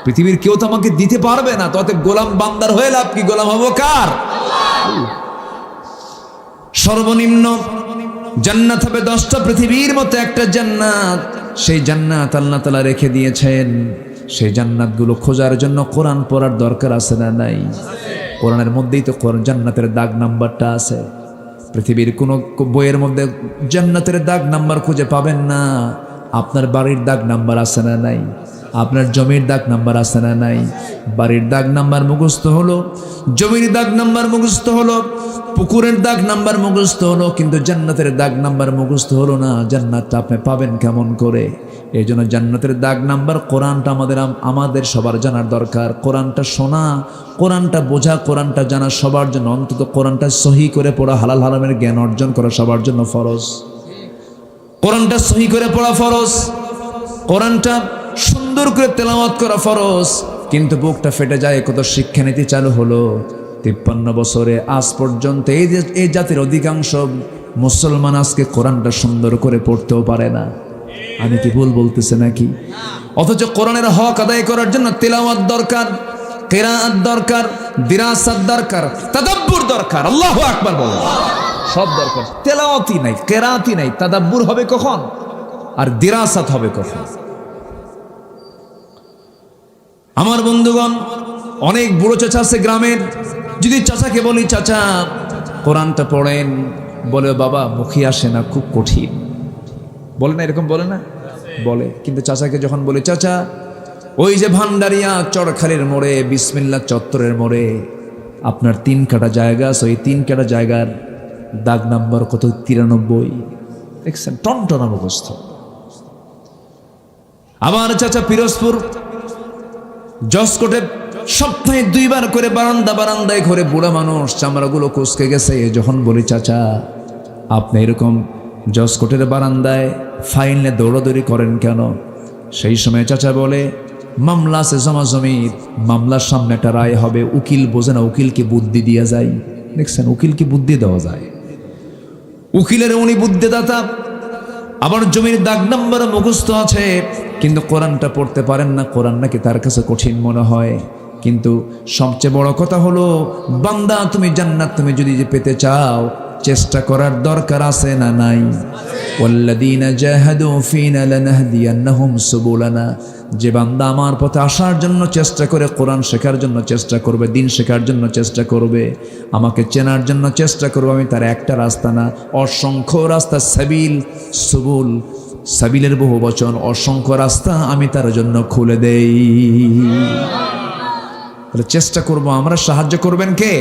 পৃথিবীর কেউ তো আমাকে দিতে পারবে না, তো গোলাম বান্দার হয়ে লাভ কি? গোলাম হব কার? সর্বনিম্ন জান্নাত হবে 10টা পৃথিবীর মতো একটা জান্নাত। সেই জান্নাত আল্লাহ তাআলা রেখে দিয়েছেন। সেই জান্নাতগুলো খোঁজার জন্য কোরআন পড়ার দরকার আছে না নাই? কোরআনের মধ্যেই তো জান্নাতের দাগ নাম্বারটা আছে। পৃথিবীর কোনো বইয়ের মধ্যে জান্নাতের দাগ নাম্বার খুঁজে পাবেন না। আপনার বাড়ির দাগ নাম্বার আছে না নাই? আপনার জমির দাগ নাম্বার আছে না নাই? বাড়ির দাগ নাম্বার মুখস্থ হলো, জমির দাগ নাম্বার মুখস্থ হলো, পুকুরের দাগ নাম্বার মুখস্থ হলো, কিন্তু জান্নাতের দাগ নাম্বার মুখস্থ হলো না। জান্নাতটা আপনি পাবেন কেমন করে? এই জন্য জান্নাতের দাগ নাম্বার কোরআনটা আমাদের সবার জানার দরকার। কোরআনটা শোনা, কোরআনটা বোঝা, কোরআনটা জানা সবার জন্য, অন্তত কোরআনটা সহি করে পড়া, হালাল হারামের জ্ঞান অর্জন করা সবার জন্য ফরজ। কোরআনটা সহি করে পড়া ফরজ, কোরআনটা সুন্দর করে তেলাওয়াত করা ফরজ। কিন্তু বুকটা ফেটে যায়, কত শিক্ষানীতি চালু হলো 53 বছরে আজ পর্যন্ত এই জাতির অধিকাংশ মুসলমান আজকে কোরআনটা সুন্দর করে পড়তেও পারে না। আমি কি ভুল বলতেছে নাকি? অথচ কোরআনের হক আদায় করার জন্য তেলাওয়াত দরকার, কিরাআত দরকার, দিরাসাত দরকার, তাদাব্বুর দরকার। আল্লাহু আকবার বলেন। সব দরকার। তেলাওয়াতই নাই, কিরাআতই নাই, তাদাব্বুর হবে কখন আর দিরাসাত হবে কখন? আমার বন্ধুগণ, অনেক বুড়ো চাচা আছে গ্রামের, যদি চাচাকে বলি চাচা কোরআনটা পড়েন, বলে বাবা মুখে আসে না, খুব কঠিন। বলে না এরকম? বলে না? বলে। কিন্তু চাচাকে যখন বলি চাচা ওই যে ভান্ডারিয়া চরখালির মোড়ে বিসমিল্লাহ চত্বরের মোড়ে আপনার 3 কাটা জায়গা আছে, ওই 3 কাটা জায়গার দাগ নাম্বার কত? 93। দেখছেন? টনটনা মুখস্থ। আমার চাচা পিরোজপুর জসকোটে সপ্তাহে 2 বার করে বারান্দায় ঘরে বুড়া মানুষ চামড়াগুলো কুচকে গেছে, যখন বলি চাচা আপনি এরকম জসকোটের বারান্দায় ফাইল নিয়ে দৌড়াদৌড়ি করেন কেন? সেই সময় চাচা বলে মামলা আছে জমাজমির, মামলার সামনে একটা রায় হবে, উকিল বোঝে না, উকিলকে বুদ্ধি দিয়া যায়। দেখছেন? উকিলকে বুদ্ধি দেওয়া যায়। উকিলের উনি বুদ্ধিদাতা, আবার জমির দাগ নাম্বার মুখস্থ আছে, কিন্তু কোরআনটা পড়তে পারেন না। কোরআন নাকি তার কাছে কঠিন মনে হয়। কিন্তু সবচেয়ে বড় কথা হলো বান্দা তুমি জান্নাত তুমি যদি পেতে চাও, চেষ্টা করার দরকার আছে না নাই? ওয়াল্লাযীনা জাহাদু ফীনা লানাহদিয়ান্নাহুম সুবুলানা। যে বান্দা আমার পথে আসার জন্য চেষ্টা করে, কোরআন শেখার জন্য চেষ্টা করবে, দিন শেখার জন্য চেষ্টা করবে, আমাকে চেনার জন্য চেষ্টা করবে, আমি তার একটা রাস্তা না অসংখ্য রাস্তা, সাবিল সুবুল, সাবিলের বহু বচন, অসংখ্য রাস্তা আমি তার জন্য খুলে দেই। তাহলে চেষ্টা করব আমরা, সাহায্য করবেন কে?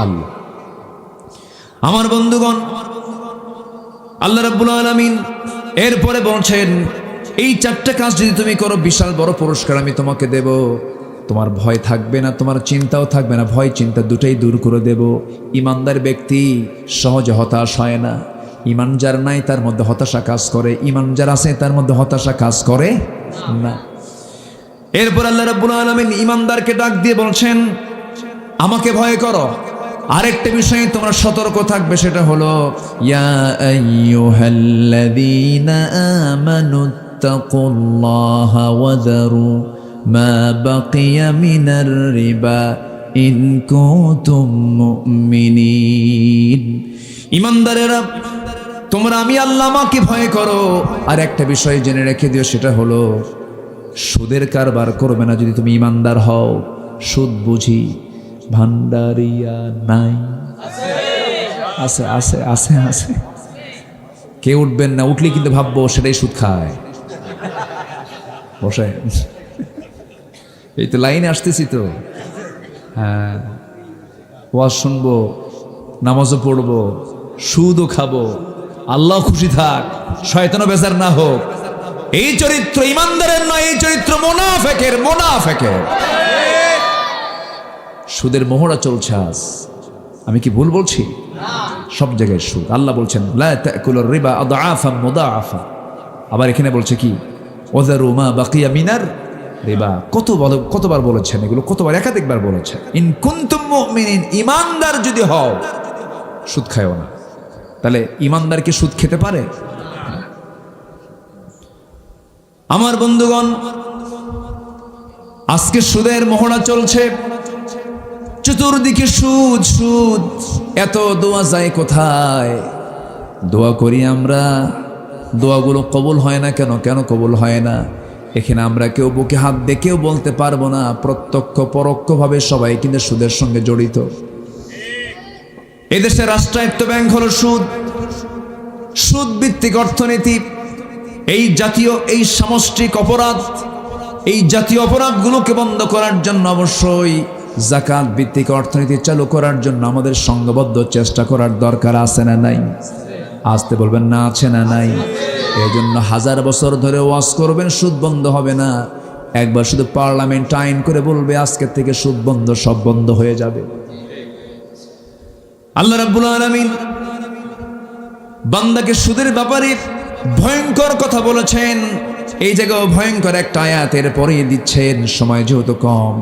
আল্লাহ। আমার বন্ধুগণ, আল্লাহ রাব্বুল আলামিন এরপরে বলছেন এই 4টা কাজ যদি তুমি করো, বিশাল বড় পুরস্কার আমি তোমাকে দেব। তোমার ভয় থাকবে না, তোমার চিন্তাও থাকবে না, ভয় চিন্তা দুটাই দূর করে দেব। ইমানদার ব্যক্তি সহজে হতাশ হয় না। ইমান যার নাই তার মধ্যে হতাশা কাজ করে, ইমান যার আছে তার মধ্যে হতাশা কাজ করে না। এরপর আল্লাহ রাব্বুল আলামিন ইমানদারকে ডাক দিয়ে বলছেন আমাকে ভয় করো। আরেকটা বিষয়ে তোমরা সতর্ক থাকবে, সেটা হলো ইয়া আইয়ুহাল্লাযীনা আমানুত্তাকুল্লাহা ওয়া যারু মা বাকিয়া মিনার রিবা ইন কুনতুম মুমিনিন। ইমানদারেরা তোমরা আমি আল্লাহ আমাকে ভয় করো। আর একটা বিষয় জেনে রেখে দিও, সেটা হলো সুদের কারবার করবে না যদি তুমি ইমানদার হও। সুদ বুঝি ভান্ডারিয়া নাই? আছে আছে আছে আছে। কে উঠবেন না? উঠলে কিন্তু ভাববো সেটাই সুদ খায়। বসে এই তো লাইনে আসতেছি তো। হ্যাঁ, ওয়াজ শুনবো, নামাজও পড়বো, সুদও খাবো, আল্লাহ খুশি থাক, শয়তানও বেজার না হোক। এই চরিত্র ইমানদারের নয়, এই চরিত্র মুনাফিকের। সুদের মোহরা চলছে আজ। আমি কি ভুল বলছি? সব জায়গায় সুদ। আল্লাহ বলছেন লা তাকুলুর রিবা আদআফান মুদাআফা। আবার এখানে বলছে কি ওয়াযারু মা বাকিয়া মিনার রিবা। কতবার বলেছেন এগুলো? কতবার? একাধিকবার বলেছেন। ইন কুনতুম মুমিনিন, ইমানদার যদি হও সুদ খায়ও না। তাহলে ইমানদার কি সুদ খেতে পারে? আমার বন্ধুগণ, আজকে সুদের মোহরা চলছে, চতুর্দিকে সুদ সুদ। এত দোয়া যায় কোথায়? দোয়া করি আমরা, দোয়াগুলো কবুল হয় না কেন? কেন কবুল হয় না? এখানে আমরা কেউ বুকে হাত দিয়ে কেউ বলতে পারবো না। প্রত্যক্ষ পরোক্ষভাবে সবাই কিন্তু সুদের সঙ্গে জড়িত। এদেশের রাষ্ট্রায়ত্ত ব্যাংক হলো সুদ, সুদ ভিত্তিক অর্থনীতি। এই জাতীয় এই সামষ্টিক অপরাধ, এই জাতীয় অপরাধগুলোকে বন্ধ করার জন্য অবশ্যই যাকাত ভিত্তিক অর্থনীতি চালু করার জন্য আমাদের সংঘবদ্ধ চেষ্টা করার দরকার আছে না নাই? আসতে বলবেন না, আছে না নাই? এই জন্য 1000 বছর ধরে ওয়াজ করবেন, সুদ বন্ধ হবে না। একবার শুধু পার্লামেন্ট আইন করে বলবে আজকের থেকে সুদ বন্ধ, সব বন্ধ হয়ে যাবে। আল্লাহ রাব্বুল আলামিন বান্দাকে সুদের ব্যাপারে ভয়ঙ্কর কথা বলেছেন। এই জায়গায় ভয়ঙ্কর একটা আয়াতের পরে দিচ্ছেন। সময় যেহেতু কম,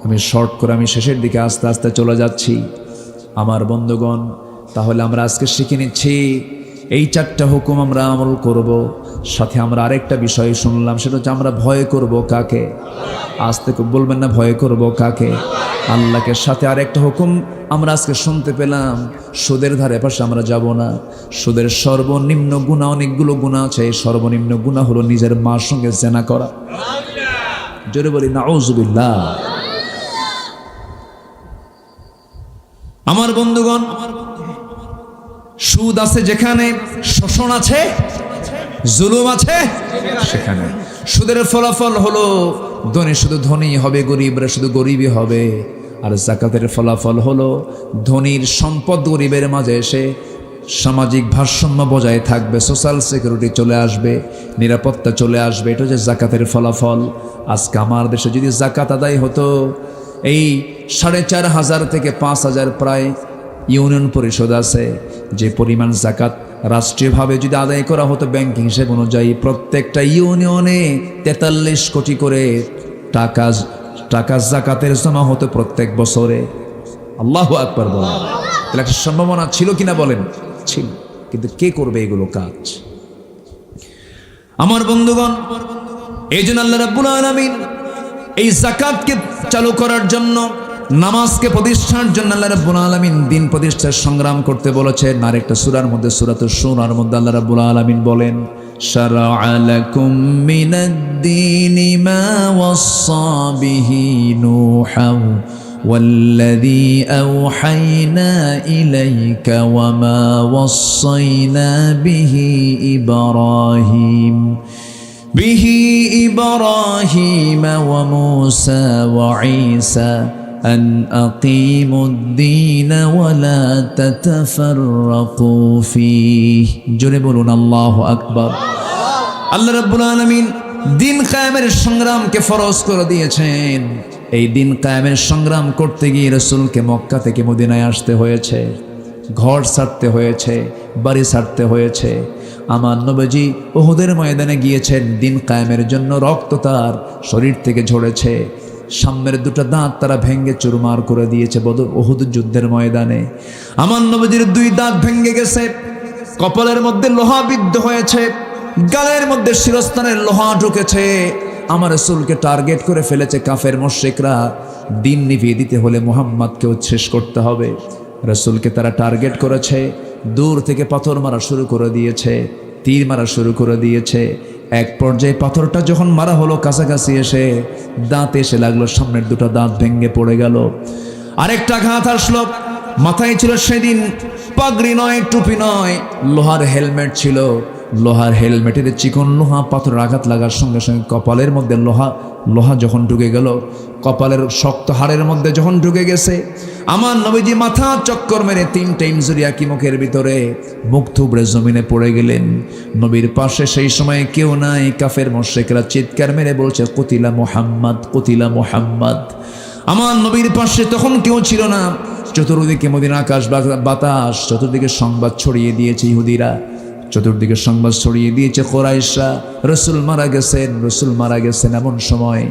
আমি শর্ট করে আমি শেষের দিকে আস্তে আস্তে চলে যাচ্ছি। আমার বন্ধুগণ, তাহলে আমরা আজকে শিখে নিচ্ছি এই 4টা হুকুম আমরা আমল করব। সাথে আমরা আরেকটা বিষয় শুনলাম, সেটা হচ্ছে আমরা ভয় করব কাকে? আজ থেকে বলবেন না, ভয় করব কাকে? আল্লাহকে। সাথে আরেকটা হুকুম আমরা আজকে শুনতে পেলাম, সুদের ধারে পাশে আমরা যাব না। সুদের সর্বনিম্ন গুনাহ, অনেকগুলো গুনাহ আছে, এই সর্বনিম্ন গুনাহ হলো নিজের মার সঙ্গে জেনা করা। জোরে বলি নাউজুবিল্লাহ। আমার বন্ধুগণ, সুদ আছে যেখানে, শোষণ আছে, জুলুম আছে সেখানে। সুদের ফলাফল হলো ধনী শুধু ধনী হবে, গরিবরা শুধু গরিবই হবে। আর যাকাতের ফলাফল হলো ধনীর সম্পদ গরিবের মাঝে এসে সামাজিক ভারসাম্য বজায় থাকবে, সোশ্যাল সিকিউরিটি চলে আসবে, নিরাপত্তা চলে আসবে। এটা হচ্ছে যাকাতের ফলাফল। আজকে আমার দেশে যদি যাকাত আদায় হতো, এই 4,500 থেকে 5,000 প্রায় ইউনিয়ন পরিষদ আছে, যে পরিমাণ যাকাত রাষ্ট্রীয়ভাবে যদি আদায় করা হতো ব্যাংকিং হিসেব অনুযায়ী, প্রত্যেকটা ইউনিয়নে 43 কোটি করে টাকা যাকাতের জমা হতো প্রত্যেক বছরে। আল্লাহু আকবার বলেন। তাহলে একটা সম্ভাবনা ছিল কিনা বলেন? ছিল। কিন্তু কে করবে এগুলো কাজ? আমার বন্ধুগণ, এই জন্য আল্লাহ রাব্বুল আলামিন এই যাকাতকে চালু করার জন্য, নামাজকে প্রতিষ্ঠার জন্য আল্লাহ রাব্বুল আলামিন দিন প্রতিষ্ঠার সংগ্রাম করতে বলেছেন। আর একটা সূরার মধ্যে, সূরাতুশ শুরার মধ্যে আল্লাহ রাব্বুল আলামিন বলেন, শারা'a লাকুম মিনাদ-দীনি মা ওয়াসসা বিহি নূহান ওয়াল্লাযী আওহায়না ইলাইকা ওয়া মা ওয়াসাইনা বিহি ইব্রাহিম ওয়া মূসা ওয়া ঈসা أن أقيموا الدين ولا تتفرقوا فيه। জোরে বলুন আল্লাহু আকবার। আল্লাহ রাব্বুল আলামিন দিন কায়েমের সংগ্রামকে ফরজ করে দিয়েছেন। এই দিন কায়েমের সংগ্রাম করতে গিয়ে রাসূলকে মক্কা থেকে মদিনায় আসতে হয়েছে, ঘর ছাড়তে হয়েছে, বাড়ি ছাড়তে হয়েছে। আমার নবীজি উহুদের ময়দানে গিয়েছেন দিন কায়েমের জন্য, রক্ত তার শরীর থেকে ঝরেছে, সামনের 2টা দাঁত তারা ভেঙ্গে চুরমার করে দিয়েছে বদর উহুদ যুদ্ধের ময়দানে। আমার নবীজির 2 দাঁত ভেঙ্গে গেছে, কপালের মধ্যে লোহা বিদ্ধ হয়েছে, গালের মধ্যে শিরস্থানের লোহা ঢুকেছে। আমার রাসূলকে টার্গেট করে ফেলেছে কাফের মুশরিকরা। দিন নিভিয়ে দিতে হলে মুহাম্মদকেও শেষ করতে হবে। রাসূলকে তারা টার্গেট করেছে, দূর থেকে পাথর মারা শুরু করে দিয়েছে, তীর মারা শুরু করে দিয়েছে। এক পর্যায়ে পাথরটা যখন মারা হলো, কাছাকাছি এসে দাঁত এসে লাগলো, সামনের 2টা দাঁত ভেঙে পড়ে গেল। আরেকটা আঘাত আসলো, মাথায় ছিল সেদিন পাগড়ি নয়, টুপি নয়, লোহার হেলমেট ছিল। লোহার হেলমেটের চিকন লোহা পাথরের আঘাত লাগার সঙ্গে সঙ্গে কপালের মধ্যে লোহা যখন ঢুকে গেল, কপালের শক্ত হাড়ের মধ্যে যখন ঢুকে গেছে, আমার নবীজি মাথা চক্কর মেরে 3টে ইনজুরি একই মুখের ভিতরে, মুখ থুবড়ে জমিনে পড়ে গেলেন। নবীর পাশে সেই সময় কেউ নাই। কাফের মুশরিকরা চিৎকার মেরে বলছে, কুতিলা মুহাম্মদ, কুতিলা মুহাম্মদ। আমার নবীর পাশে তখন কেউ ছিল না। চতুর্দিকে মদিনা আকাশ বাতাস, চতুর্দিকে সংবাদ ছড়িয়ে দিয়েছে ইহুদিরা, চতুর্দিকে সংবাদ ছড়িয়ে দিয়েছে কুরাইশরা, রাসূল মারা গেছেন, রাসূল মারা গেছেন। এমন সময়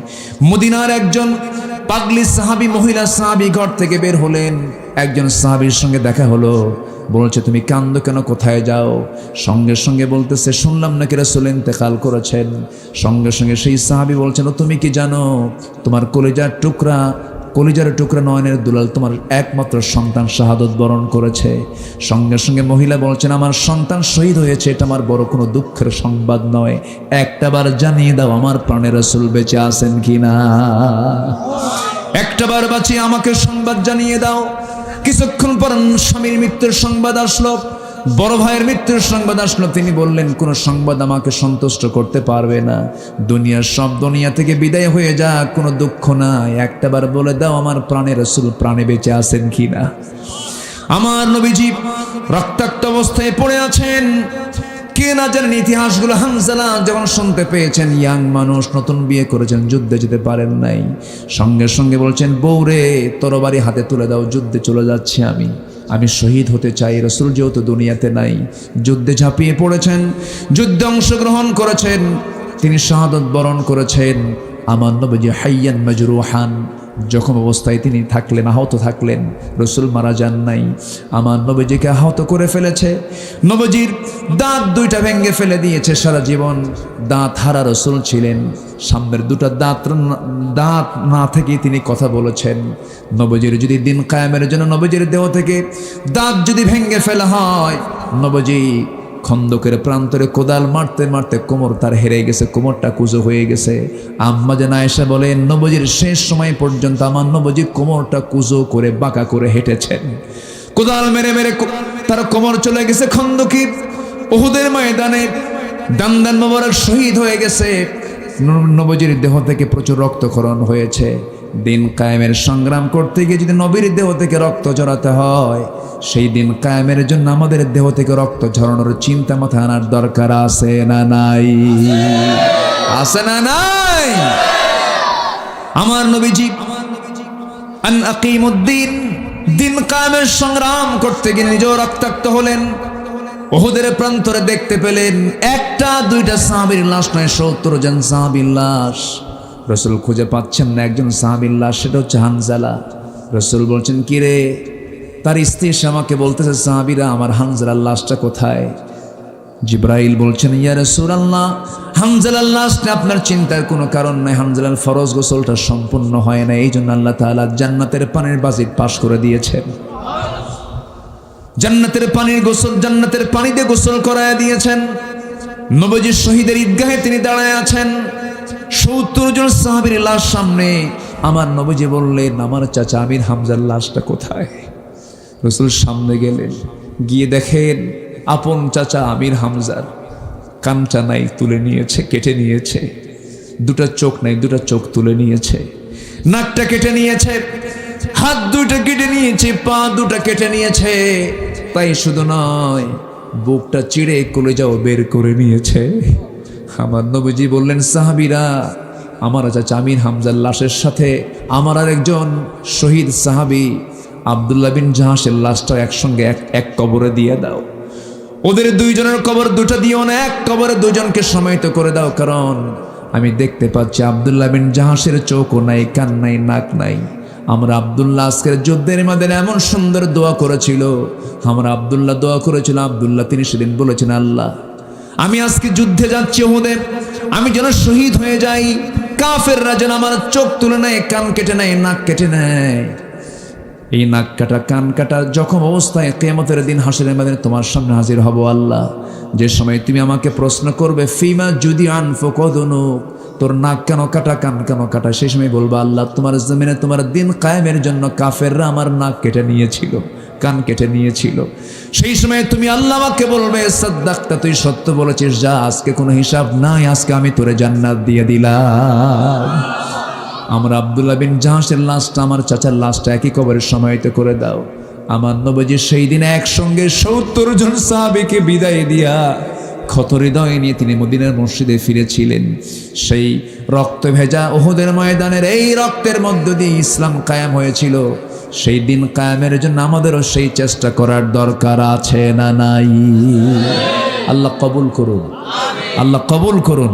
মদিনার একজন পাগলি সাহাবী, মহিলা সাহাবী ঘর থেকে বের হলেন। একজন সাহাবীর সঙ্গে দেখা হলো, বলছে তুমি কান্দো কেন, কোথায় যাও? সঙ্গে সঙ্গে বলতেছে, শুনলাম নাকি রাসূল ইন্তেকাল করেছেন। সঙ্গে সঙ্গে সেই সাহাবী বলছেন, তুমি কি জানো তোমার কলিজার টুকরা নয়নের দুলাল, তোমার একমাত্র সন্তান শাহাদত বরণ করেছে। সঙ্গে সঙ্গে মহিলা বলছেন, আমার সন্তান শহীদ হয়েছে, এটা আমার বড় কোনো দুঃখের সংবাদ নয়, একটাবার জানিয়ে দাও আমার প্রাণের রাসূল বেঁচে আছেন কিনা, একটাবার বাঁচিয়ে আমাকে সংবাদ জানিয়ে দাও। কিছুক্ষণ পর স্বামীর মৃত্যুর সংবাদ আসলো, বড় ভাইয়ের মৃত্যুর সংবাদ আসলো। তিনি বললেন, কোনো সংবাদ আমাকে সন্তুষ্ট করতে পারবে না, দুনিয়ার সব দুনিয়া থেকে বিদায় হয়ে যাক, কোনো দুঃখ নাই, একটাবার বলে দাও আমার প্রাণের রাসূল প্রাণে বেঁচে আছেন কিনা। আমার নবীজি রক্তাক্ত অবস্থায় পড়ে আছেন। কে না জানেন ইতিহাসগুলো। হানজালা যখন শুনতে পেয়েছেন, ইয়াং মানুষ, নতুন বিয়ে করেছেন, যুদ্ধে যেতে পারেন নাই, সঙ্গে সঙ্গে বলছেন, বউরে তরবারি হাতে তুলে দাও, যুদ্ধে চলে যাচ্ছি আমি শহীদ হতে চাই। রাসূল যেহেতু দুনিয়াতে নাই, যুদ্ধে ঝাঁপিয়ে পড়েছেন, যুদ্ধে অংশগ্রহণ করেছেন, তিনি শাহাদত বরণ করেছেন। আমার নবীজি হাইয়ান মাজরুহান, জখম অবস্থায় তিনি থাকলেন, আহত থাকলেন, রসুল মারা যান নাই। আমার নবীজিকে আহত করে ফেলেছে, নবীজির দাঁত দুইটা ভেঙে ফেলে দিয়েছে। সারা জীবন দাঁত হারা রসুল ছিলেন, সামনের দুটো দাঁত না থেকে তিনি কথা বলেছেন। নবীজির যদি দিন কায়েমের জন্য নবীজির দেহ থেকে দাঁত যদি ভেঙে ফেলা হয়, নবীজি খন্দকের প্রান্তরে কোদাল মারতে মারতে কোমর তার হেরে গেছে, কোমরটা কুজো হয়ে গেছে। আম্মা জান আয়েশা বলেন, নবীজির শেষ সময় পর্যন্ত আমার নবীজি কোমরটা কুজো করে বাঁকা করে হেঁটেছেন। কোদাল মেরে মেরে তার কোমর চলে গেছে খন্দকি। উহুদের ময়দানে দান্দান মোবারক শহীদ হয়ে গেছে। নবীজির দেহ থেকে প্রচুর রক্তক্ষরণ হয়েছে। দিন কায়েমের সংগ্রাম করতে গিয়ে যদি নবীর দেহ থেকে রক্ত ঝরাতে হয়, সেই দিন কায়েমের জন্য আমাদের দেহ থেকে রক্ত ঝরানোর চিন্তা মাথায় আনার দরকার আছে না নাই? আছে না নাই? আমার নবীজি আন আকিমুদ্দিন, দিন কায়েমের সংগ্রাম করতে গিয়ে নিজেও রক্তাক্ত হলেন। উহুদের প্রান্তরে দেখতে পেলেন একটা দুইটা সাহাবীর লাশ নয়, ৭০ জন সাহাবীর লাশ। রসুল খুঁজে পাচ্ছেন না একজন সাহাবীর লাশ, সেটা হচ্ছে হানজালা। রসুল বলছেন, কি রে? তার স্ত্রী সে আমাকে বলতেছে, সাহাবীরা আমার হানজালার লাশটা কোথায়? জিব্রাইল বলছেন, ইয়া রাসূলুল্লাহ, হানজালার লাশটা আপনার চিন্তার কোনো কারণ নাই। হানজালার ফরজ গোসলটা সম্পূর্ণ হয় না, এই জন্য আল্লাহ তাআলা জান্নাতের পানির বাজিট পাশ করে দিয়েছেন। জান্নাতের পানির গোসল, জান্নাতের পানি দিয়ে গোসল করায় দিয়েছেন। নবীজি শহীদের ঈদগাহে তিনি দাঁড়ায় আছেন, ৭০ জন সাহাবীর লাশ সামনে। আমার নবীজি বললেন, আমার চাচা আমির হামজার লাশটা কোথায়? রসুল সামনে গেলেন, গিয়ে দেখেন আপন চাচা আমির হামজার কানটা নাই, তুলে নিয়েছে, কেটে নিয়েছে। দুটা চোখ নাই, দুটা চোখ তুলে নিয়েছে। নাকটা কেটে নিয়েছে, হাত দুইটা কেটে নিয়েছে, পা দুটা কেটে নিয়েছে। তাই শুধু নয়, বুকটা চিড়ে কলিজাও বের করে নিয়েছে। আমার নবীজি বললেন, সাহাবীরা, আমার চাচা আমির হামজার লাশের সাথে আমার আর একজন শহীদ সাহাবী আব্দুল্লাহ বিন জাহাসের লাশটা একসঙ্গে এক কবরে দিয়ে দাও। ওদের দুইজনের কবর দুটো দিও না, এক কবরে দুজনকে সমাহিত করে দাও। কারণ আমি দেখতে পাচ্ছি আব্দুল্লাহ বিন জাহাসের চোখও নাই, কান নাই, নাক নাই। আমরা আব্দুল্লাহ আজকের যুদ্ধের মধ্যে এমন সুন্দর দোয়া করেছিল, আমরা আব্দুল্লাহ দোয়া করেছিল। আব্দুল্লাহ তিনি সেদিন বলেছেন, আল্লাহ আমি আজকে যুদ্ধে যাচ্ছি ওহুদে, আমি যেন শহীদ হয়ে যাই। কাফেররা যেন আমার চোখ তুলে নেয়, কান কেটে নেয়, নাক কেটে নেয়। এই নাক কাটা, কান কাটা জখম অবস্থায় কিয়ামতের দিন হাসরের ময়দানে তোমার সামনে হাজির হব আল্লাহ। যে সময় তুমি আমাকে প্রশ্ন করবে, ফিমা যদি আনফুকদনু, তোর নাক কেন কাটা, কান কেন কাটা, সেই সময় বলবো, আল্লাহ তোমার জমিনে তোমার দিন কায়েমের জন্য কাফেররা আমার নাক কেটে নিয়েছিল, কান কেটে নিয়েছিল। সেই সময় তুমি আল্লাহ আমাকে বলবে, সাদ্দাক্তা, তুই সত্য বলেছিস, যা আজকে কোনো হিসাব নাই, আজকে আমি তোরে জান্নাত দিয়ে দিলাম। আমরা আব্দুল্লাহ বিন জাহাসের লাশটা, আমার চাচার লাশটা একই কবরে সমাহিত করে দাও। আমার নবীজি সেই দিন একসঙ্গে ৭০ জন সাহাবীকে বিদায় দিয়া ক্ষত হৃদয় নিয়ে তিনি মদিনার মসজিদে ফিরেছিলেন। সেই রক্ত ভেজা উহুদের ময়দানের এই রক্তের মধ্য দিয়ে ইসলাম কায়েম হয়েছিল। সেই দিন কায়েমের জন্য আমাদেরও সেই চেষ্টা করার দরকার আছে না নাই? আল্লাহ কবুল করুন, আল্লাহ কবুল করুন।